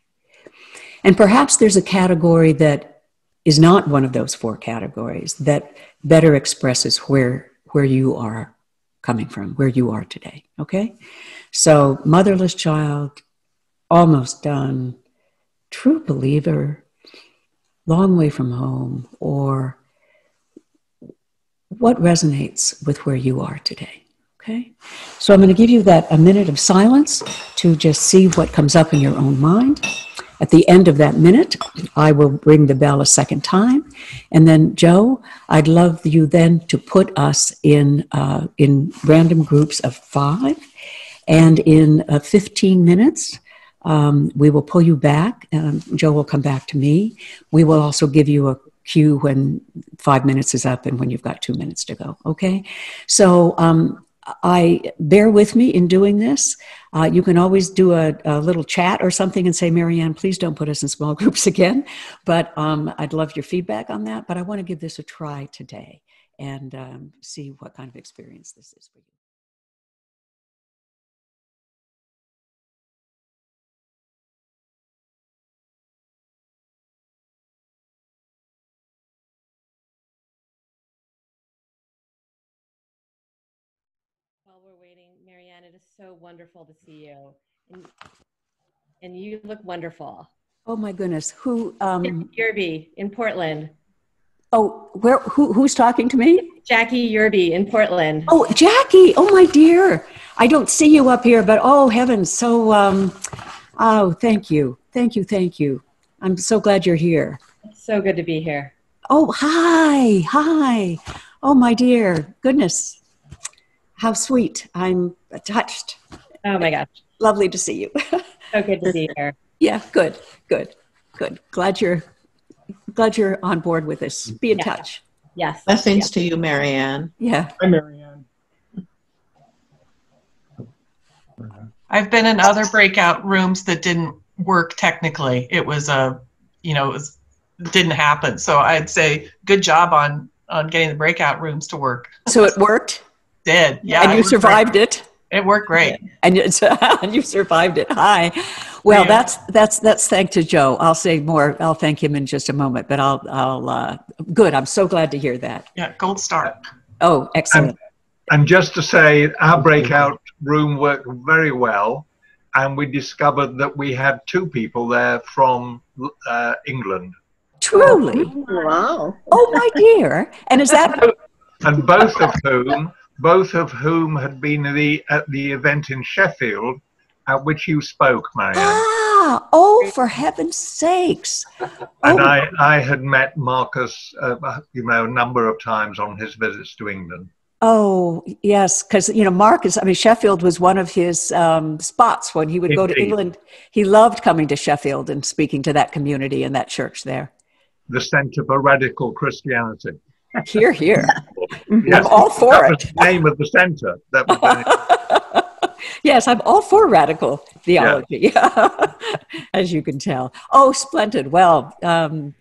And perhaps there's a category that is not one of those four categories that better expresses where you are coming from, where you are today, okay? So motherless child, almost done, true believer, long way from home, or what resonates with where you are today, okay? So I'm going to give you a minute of silence to just see what comes up in your own mind. At the end of that minute, I will ring the bell a second time. And then, Joe, I'd love you then to put us in random groups of 5. And in 15 minutes, we will pull you back. Joe will come back to me. We will also give you a cue when 5 minutes is up and when you've got 2 minutes to go, okay? So I bear with me in doing this. You can always do a little chat or something and say, Marianne, please don't put us in small groups again. But I'd love your feedback on that. But I want to give this a try today and see what kind of experience this is for you. While we're waiting, Marianne, it is so wonderful to see you. And you look wonderful. Oh my goodness. Who? Yerby in Portland. Oh, who's talking to me? Jackie Yerby in Portland. Oh, Jackie. Oh, my dear. I don't see you up here, but oh, heavens. So, oh, thank you. Thank you. Thank you. I'm so glad you're here. It's so good to be here. Oh, hi. Hi. Oh, my dear. Goodness. How sweet. I'm touched. Oh, my gosh. Lovely to see you. So good to be here. Yeah, good. Glad you're on board with us. Be in touch. Yes. Blessings to you, Marianne. Yeah. Hi, Marianne. I've been in other breakout rooms that didn't work technically. It was didn't happen. So I'd say good job on getting the breakout rooms to work. So it worked? Did. Yeah. And you survived it? It worked great. And you survived it. Hi. Well, Yeah. that's thanks to Joe. I'll say more. I'll thank him in just a moment, but I'll good. I'm so glad to hear that. Yeah. Gold star. Oh, excellent. And just to say, our breakout room worked very well, and we discovered that we had 2 people there from England. Truly. Wow. Oh, my dear. And is that? And both of whom had been at the event in Sheffield at which you spoke, Marianne. Ah, oh, for heaven's sakes. And Oh, I had met Marcus, a number of times on his visits to England. oh yes, because, Marcus, Sheffield was one of his spots when he would go to Indeed. England. He loved coming to Sheffield and speaking to that community and that church there. The Centre for Radical Christianity. Hear, hear. Yes, I'm all for that it. was the name of the centre. That was the name. Yes, I'm all for radical theology, as you can tell. Oh, splendid. Well,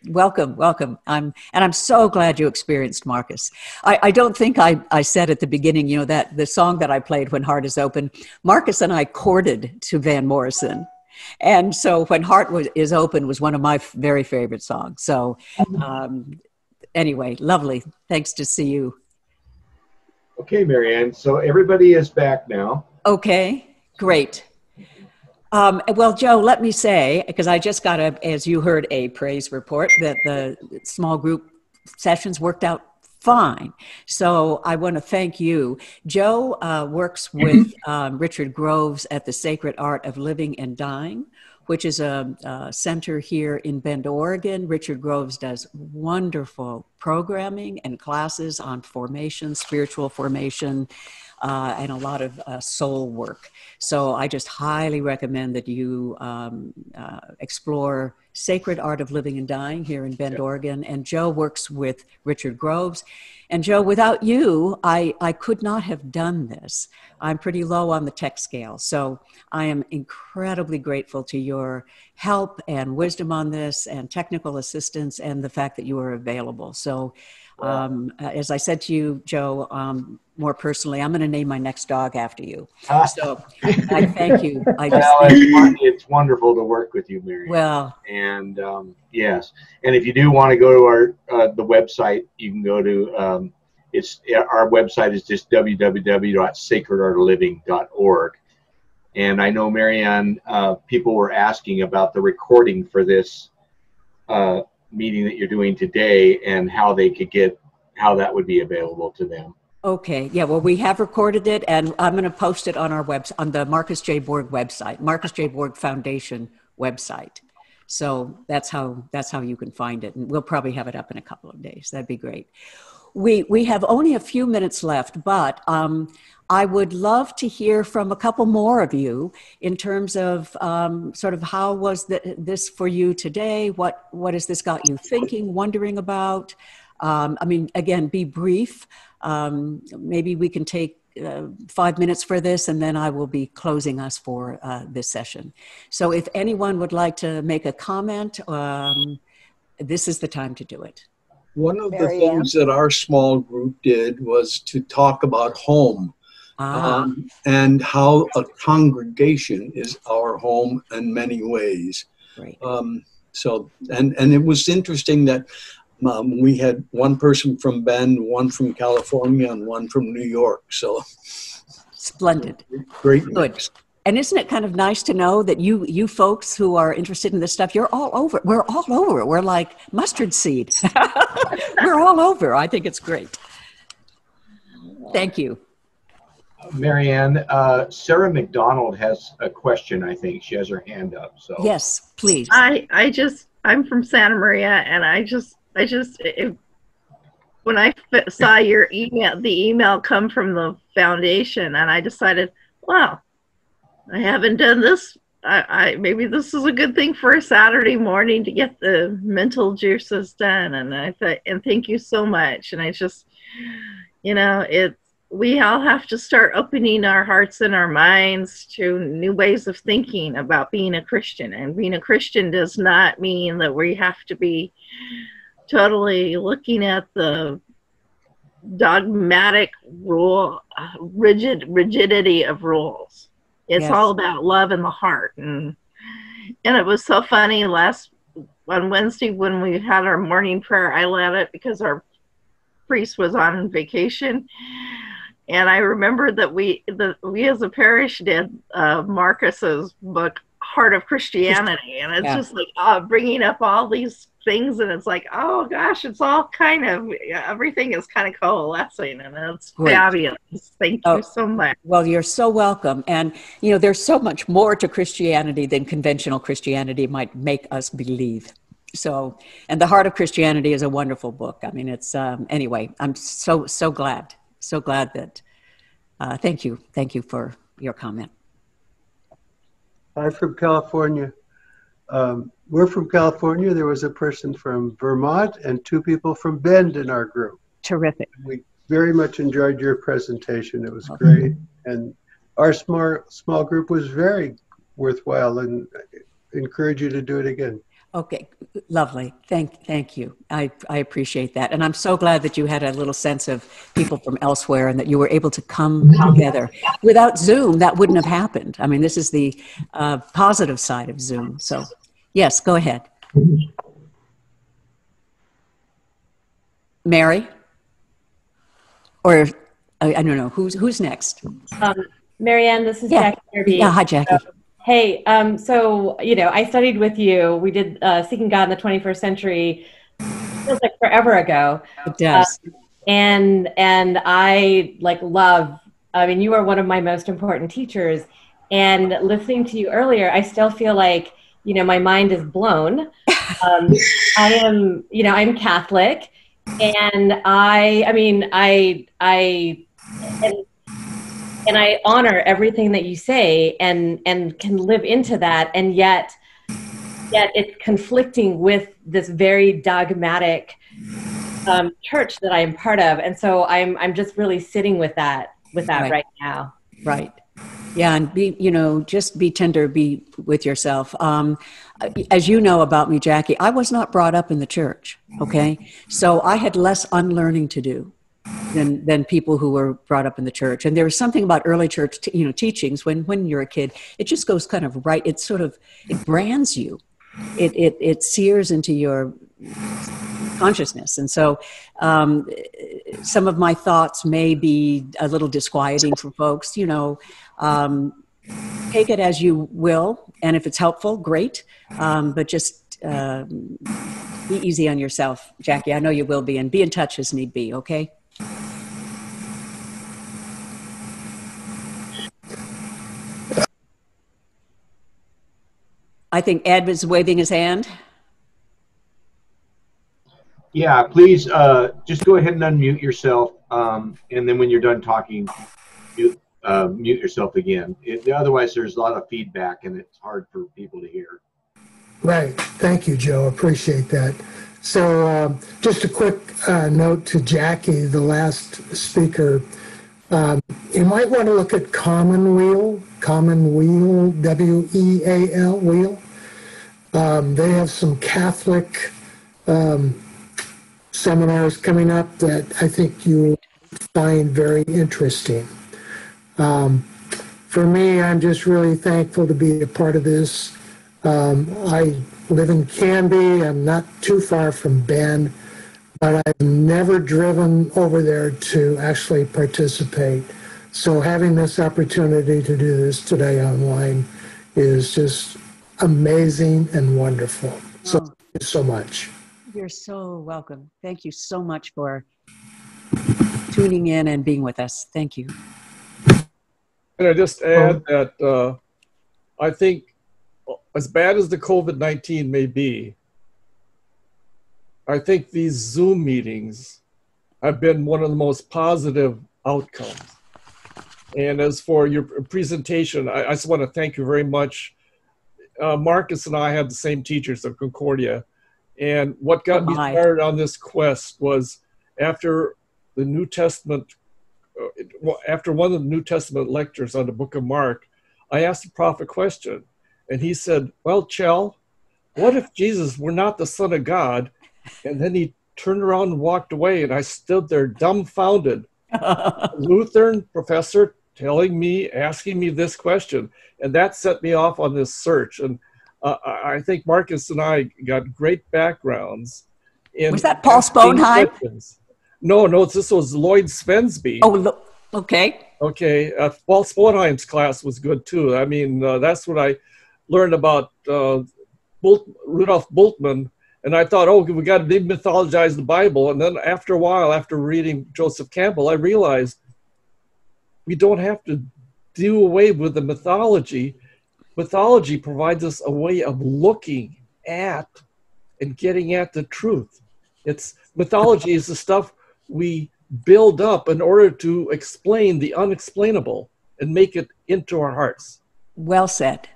welcome. I'm so glad you experienced Marcus. I don't think I said at the beginning, that the song that I played, When Heart is Open, Marcus and I courted to Van Morrison. And so When Heart is Open was one of my very favorite songs. So anyway, lovely. Thanks to see you. Okay, Marianne. So everybody is back now. Okay, great. Well, Joe, let me say, because I just got as you heard, a praise report that the small group sessions worked out fine. So I want to thank you. Joe works with Richard Groves at the Sacred Art of Living and Dying, which is a center here in Bend, Oregon. Richard Groves does wonderful programming and classes on formation, spiritual formation, and a lot of soul work. So I just highly recommend that you explore Sacred Art of Living and Dying here in Bend, Oregon. And Joe works with Richard Groves. And Joe, without you, I could not have done this. I'm pretty low on the tech scale. So I am incredibly grateful to your help and wisdom on this and technical assistance and the fact that you are available. So as I said to you, Joe, more personally, I'm going to name my next dog after you. So I thank you. It's wonderful to work with you, Marianne. Well, and yes, and if you do want to go to our the website, you can go to our website is just www.sacredartliving.org. And I know, Marianne, people were asking about the recording for this meeting that you're doing today and how that would be available to them. okay. Yeah. Well, we have recorded it, and I'm going to post it on our on the Marcus J. Borg website, Marcus J. Borg Foundation website. So that's how you can find it, and we'll probably have it up in a couple of days. That'd be great. We have only a few minutes left, but I would love to hear from a couple more of you in terms of sort of how was this for you today? What has this got you thinking, wondering about? I mean, again, be brief. Maybe we can take 5 minutes for this, and then I will be closing us for this session. So if anyone would like to make a comment, this is the time to do it. One of the things that our small group did was to talk about home and how a congregation is our home in many ways. Right. So it was interesting that we had one person from Bend, one from California, and one from New York. So splendid. Great. Good. Mix. And isn't it kind of nice to know that you folks who are interested in this stuff, you're all over. We're all over. We're like mustard seed. We're all over. I think it's great. Thank you. Marianne, Sarah McDonald has a question, I think. She has her hand up. So yes, please. I'm from Santa Maria, and when I saw your email, the email come from the foundation, and I decided, wow, I haven't done this. Maybe this is a good thing for a Saturday morning to get the mental juices done. And I thought, and thank you so much. And I just, we all have to start opening our hearts and our minds to new ways of thinking about being a Christian. And being a Christian does not mean that we have to be totally looking at the dogmatic rigidity of rules. It's all about love in the heart. And it was so funny on Wednesday when we had our morning prayer, I led it because our priest was on vacation. And I remember that we as a parish did Marcus's book, Heart of Christianity. And it's just like bringing up all these things, and it's like, oh gosh, it's all kind of, everything is kind of coalescing, and it's fabulous. Thank you so much. Well, you're so welcome. And there's so much more to Christianity than conventional Christianity might make us believe. So, and The Heart of Christianity is a wonderful book. I mean, it's anyway, I'm so glad that thank you for your comment. I'm from California. We're from California. There was a person from Vermont and 2 people from Bend in our group. Terrific. We very much enjoyed your presentation. It was great. And our small group was very worthwhile, and encourage you to do it again. Okay, lovely. Thank you. I appreciate that. And I'm so glad that you had a little sense of people from elsewhere and that you were able to come together. Without Zoom, that wouldn't have happened. I mean, this is the positive side of Zoom. So, yes, go ahead. Mary? Or, I don't know, who's next? Marianne, this is Jackie Derby. Yeah, hi, Jackie. Hey, so, I studied with you. We did Seeking God in the 21st Century. It feels like forever ago. It does. And I love, you are one of my most important teachers. And listening to you earlier, I still feel like, my mind is blown. I'm Catholic, and and I honor everything that you say and can live into that, and yet it's conflicting with this very dogmatic church that I am part of, and so I'm just really sitting with that right now. Right. Yeah, and just be tender, be with yourself. As you know about me, Jackie, I was not brought up in the church. Okay, so I had less unlearning to do than people who were brought up in the church. And there was something about early church, teachings when you're a kid, it just goes kind of right. It brands you. It sears into your consciousness. And so some of my thoughts may be a little disquieting for folks, take it as you will. And if it's helpful, great. But just be easy on yourself, Jackie. I know you will be, and be in touch as need be. Okay. I think Ed was waving his hand. Yeah, please just go ahead and unmute yourself, and then when you're done talking, mute yourself again. Otherwise, there's a lot of feedback, and it's hard for people to hear. Right. Thank you, Joe. Appreciate that. So just a quick note to Jackie, the last speaker. You might want to look at Commonweal, W-E-A-L, Wheel. They have some Catholic seminars coming up that I think you find very interesting. For me, I'm just really thankful to be a part of this. I live in Canby. I'm not too far from Bend, but I've never driven over there to actually participate. So having this opportunity to do this today online is just amazing and wonderful. So thank you so much. You're so welcome. Thank you so much for tuning in and being with us. Thank you. Can I just add that I think as bad as the COVID-19 may be, I think these Zoom meetings have been one of the most positive outcomes. And as for your presentation, I just want to thank you very much. Marcus and I had the same teachers at Concordia. And what got me started on this quest was after the New Testament, after one of the New Testament lectures on the book of Mark, I asked the prophet a question. And he said, well, Chell, what if Jesus were not the Son of God? And then he turned around and walked away, and I stood there dumbfounded. Lutheran professor asking me this question. And that set me off on this search. And I think Marcus and I got great backgrounds. Was that Paul Sponheim? No, this was Lloyd Svensby. Oh, okay. Okay, Paul Sponheim's class was good too. I mean, that's what I learned about Rudolf Bultmann. And I thought, oh, we got to demythologize the Bible. And then after a while, after reading Joseph Campbell, I realized we don't have to do away with the mythology. Mythology provides us a way of looking at and getting at the truth. Mythology is the stuff we build up in order to explain the unexplainable and make it into our hearts. Well said.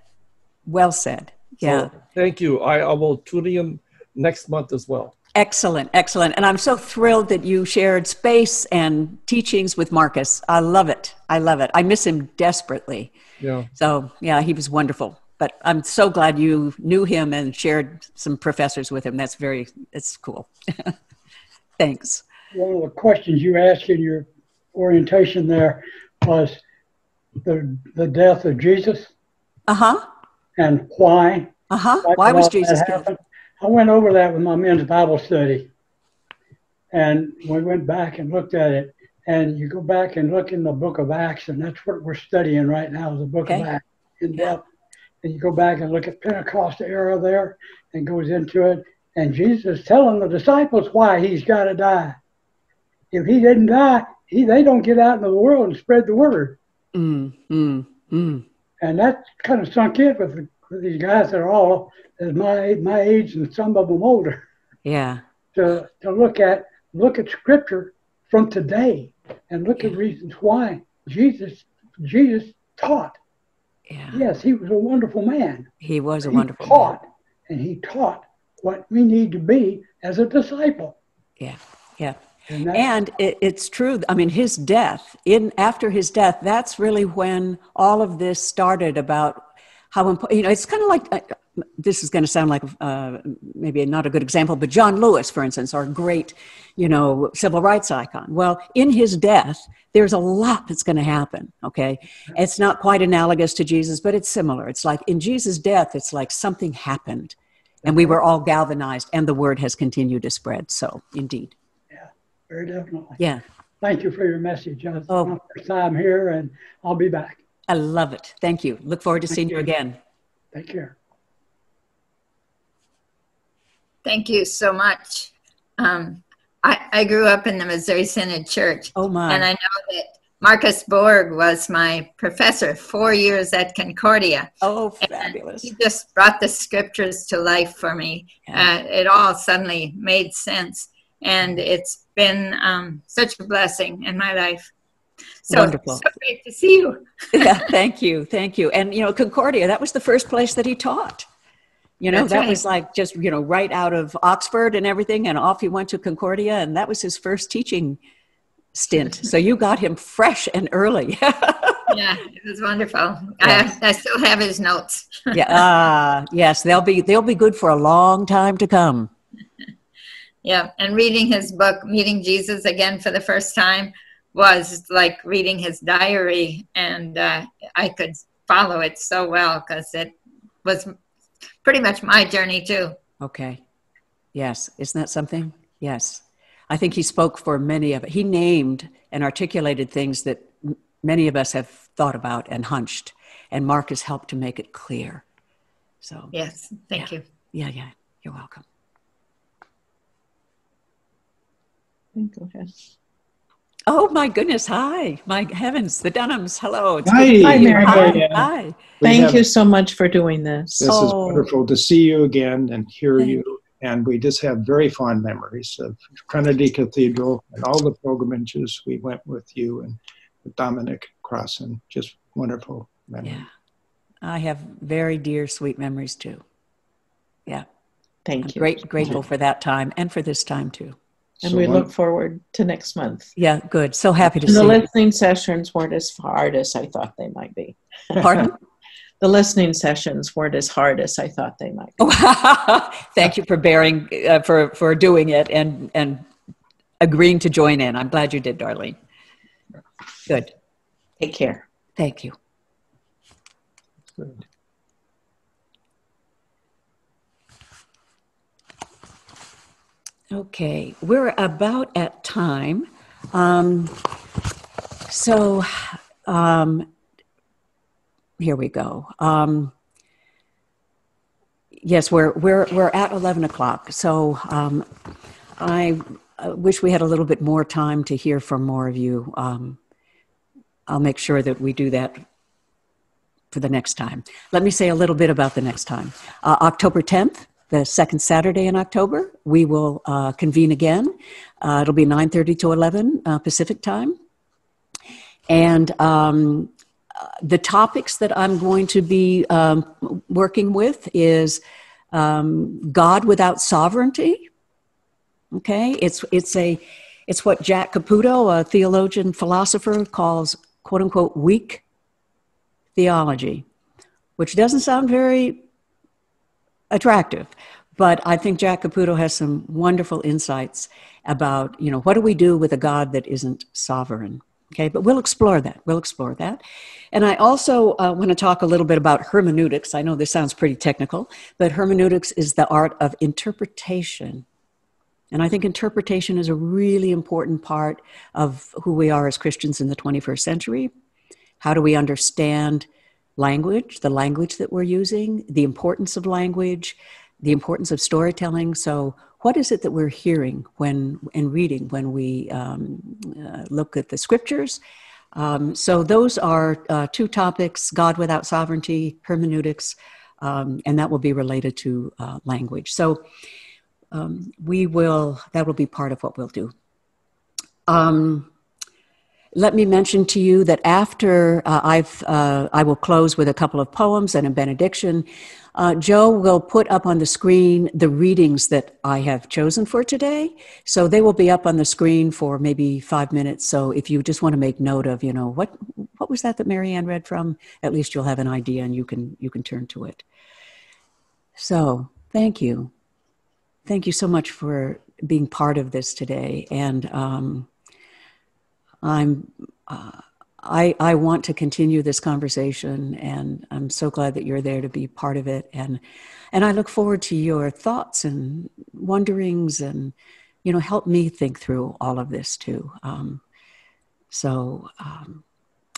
Well said. Yeah. So, thank you. I will tune in next month as well. Excellent, excellent. And I'm so thrilled that you shared space and teachings with Marcus. I love it. I love it. I miss him desperately. Yeah. So, yeah, he was wonderful. But I'm so glad you knew him and shared some professors with him. It's cool. Thanks. One of the questions you asked in your orientation there was the death of Jesus. Uh-huh. And why. Uh-huh. Why was Jesus killed? I went over that with my men's Bible study. And we went back and looked at it. And you go back and look in the book of Acts, and that's what we're studying right now, the book of Acts in depth. And you go back and look at Pentecost era there and goes into it. And Jesus is telling the disciples why he's got to die. If he didn't die, they don't get out in the world and spread the word. And that kind of sunk in with these guys that are all my age and some of them older. Yeah. To look at Scripture from today and look at reasons why Jesus Jesus taught. Yeah. Yes, he was a wonderful man. He was a He wonderful taught, man. and he taught what we need to be as a disciple. Yeah, yeah. And it's true. I mean, his death, after his death, that's really when all of this started about how important, you know, it's kind of like, this is going to sound like maybe not a good example, but John Lewis, for instance, our great, you know, civil rights icon. Well, in his death, there's a lot that's going to happen, okay? It's not quite analogous to Jesus, but it's similar. It's like in Jesus' death, it's like something happened, and we were all galvanized, and the word has continued to spread. So, indeed. Yeah, very definitely. Yeah. Thank you for your message. It's my first time here, and I'll be back. I love it. Thank you. Look forward to seeing you again. Take care. Thank you so much. I grew up in the Missouri Synod Church. Oh my. And I know that Marcus Borg was my professor 4 years at Concordia. Oh, fabulous. And he just brought the scriptures to life for me. Yeah. It all suddenly made sense. And it's been such a blessing in my life. So, wonderful. So great to see you. Yeah, thank you. Thank you. And, you know, Concordia, that was the first place that he taught. You know, That's that right. was like just, you know, right out of Oxford and everything. And off he went to Concordia. And that was his first teaching stint. So you got him fresh and early. Yeah, it was wonderful. Yes. I still have his notes. Yeah. Yes, they'll be good for a long time to come. Yeah. And reading his book, Meeting Jesus Again for the First Time, was like reading his diary. And I could follow it so well because it was pretty much my journey too. Okay. Yes. Isn't that something? Yes. I think he spoke for many of it. He named and articulated things that many of us have thought about and hunched, and Mark has helped to make it clear. So yes, thank you. Yeah, yeah. You're welcome. Go ahead. Oh my goodness. Hi. My heavens, the Dunhams. Hello. It's Hi, good to see you. Marianne. Hi. Thank you so much for doing this. This is wonderful to see you again and hear you. And we just have very fond memories of Trinity Cathedral and all the pilgrimages we went with you and with Dominic Crossan. Just wonderful memories. Yeah. I have very dear, sweet memories too. Yeah. Thank you. Grateful for that time and for this time too. And we look forward to next month. Yeah, good. So happy to see you. The listening sessions weren't as hard as I thought they might be. Pardon? The listening sessions weren't as hard as I thought they might be. Thank you for bearing, for doing it and agreeing to join in. I'm glad you did, Darlene. Good. Take care. Thank you. Good. Okay, we're about at time. Here we go. Yes, we're at 11 o'clock. So I wish we had a little bit more time to hear from more of you. I'll make sure that we do that for the next time. Let me say a little bit about the next time. October 10th, the second Saturday in October, we will convene again. It'll be 9:30 to 11 Pacific time. And the topics that I'm going to be working with is God without sovereignty. Okay, it's what Jack Caputo, a theologian philosopher, calls "quote unquote" weak theology, which doesn't sound very attractive, but I think Jack Caputo has some wonderful insights about, you know, what do we do with a God that isn't sovereign? Okay, but we'll explore that. We'll explore that. And I also want to talk a little bit about hermeneutics. I know this sounds pretty technical, but hermeneutics is the art of interpretation. And I think interpretation is a really important part of who we are as Christians in the 21st century. How do we understand language, the language that we're using, the importance of language, the importance of storytelling? So what is it that we're hearing when and reading when we look at the scriptures? So those are two topics: God without sovereignty, hermeneutics, and that will be related to language. So that will be part of what we'll do. let me mention to you that after I will close with a couple of poems and a benediction. Joe will put up on the screen the readings that I have chosen for today. So they will be up on the screen for maybe 5 minutes. So if you just want to make note of, what was that Marianne read from, at least you'll have an idea and you can turn to it. So thank you. Thank you so much for being part of this today. And I want to continue this conversation, and I'm so glad that you're there to be part of it. And I look forward to your thoughts and wonderings, and help me think through all of this too.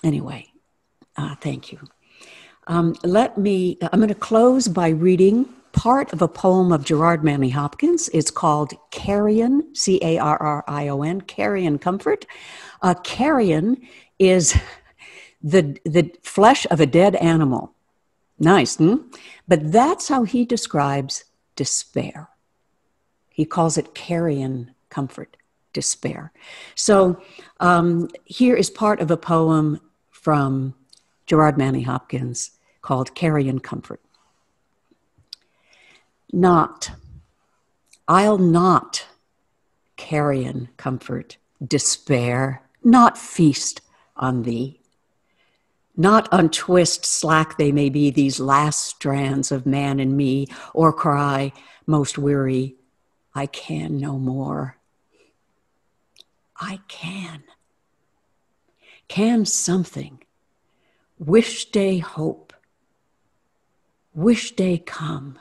Anyway, thank you. I'm going to close by reading part of a poem of Gerard Manley Hopkins. It's called Carrion, Carrion, Carrion Comfort. Carrion is the flesh of a dead animal. Nice, But that's how he describes despair. He calls it carrion comfort, despair. So here is part of a poem from Gerard Manley Hopkins called Carrion Comfort. I'll not carrion comfort, despair, not feast on thee. Not untwist slack they may be, these last strands of man and me, or cry, most weary, I can no more. I can something, wish day hope, wish day come,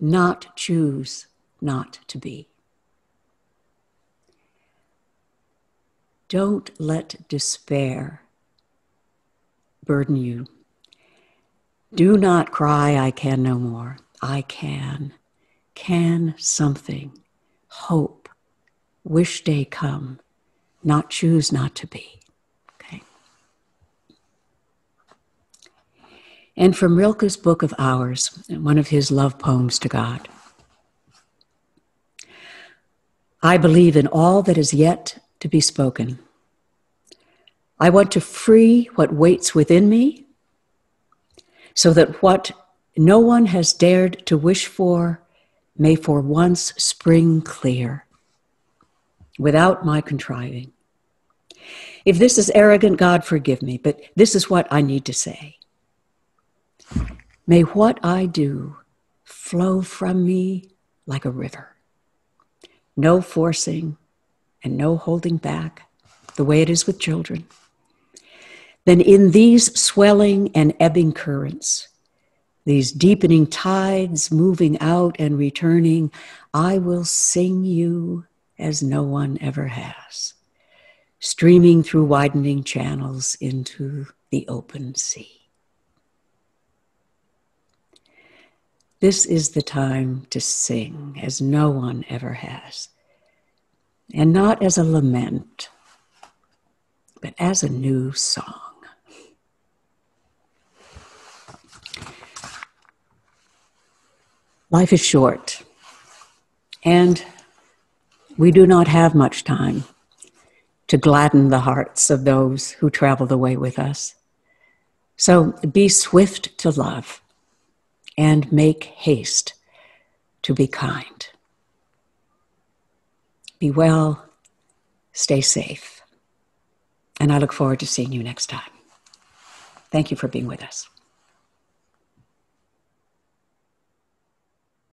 not choose not to be. Don't let despair burden you. Do not cry, I can no more. I can something, hope, wish day come, not choose not to be. Okay. And from Rilke's Book of Hours, one of his love poems to God. I believe in all that is yet to be spoken. I want to free what waits within me, so that what no one has dared to wish for may for once spring clear, without my contriving. If this is arrogant, God forgive me, but this is what I need to say. May what I do flow from me like a river. No forcing and no holding back, the way it is with children. Then in these swelling and ebbing currents, these deepening tides moving out and returning, I will sing you as no one ever has, streaming through widening channels into the open sea. This is the time to sing as no one ever has, and not as a lament, but as a new song. Life is short, and we do not have much time to gladden the hearts of those who travel the way with us. So be swift to love and make haste to be kind. Be well, stay safe, and I look forward to seeing you next time. Thank you for being with us.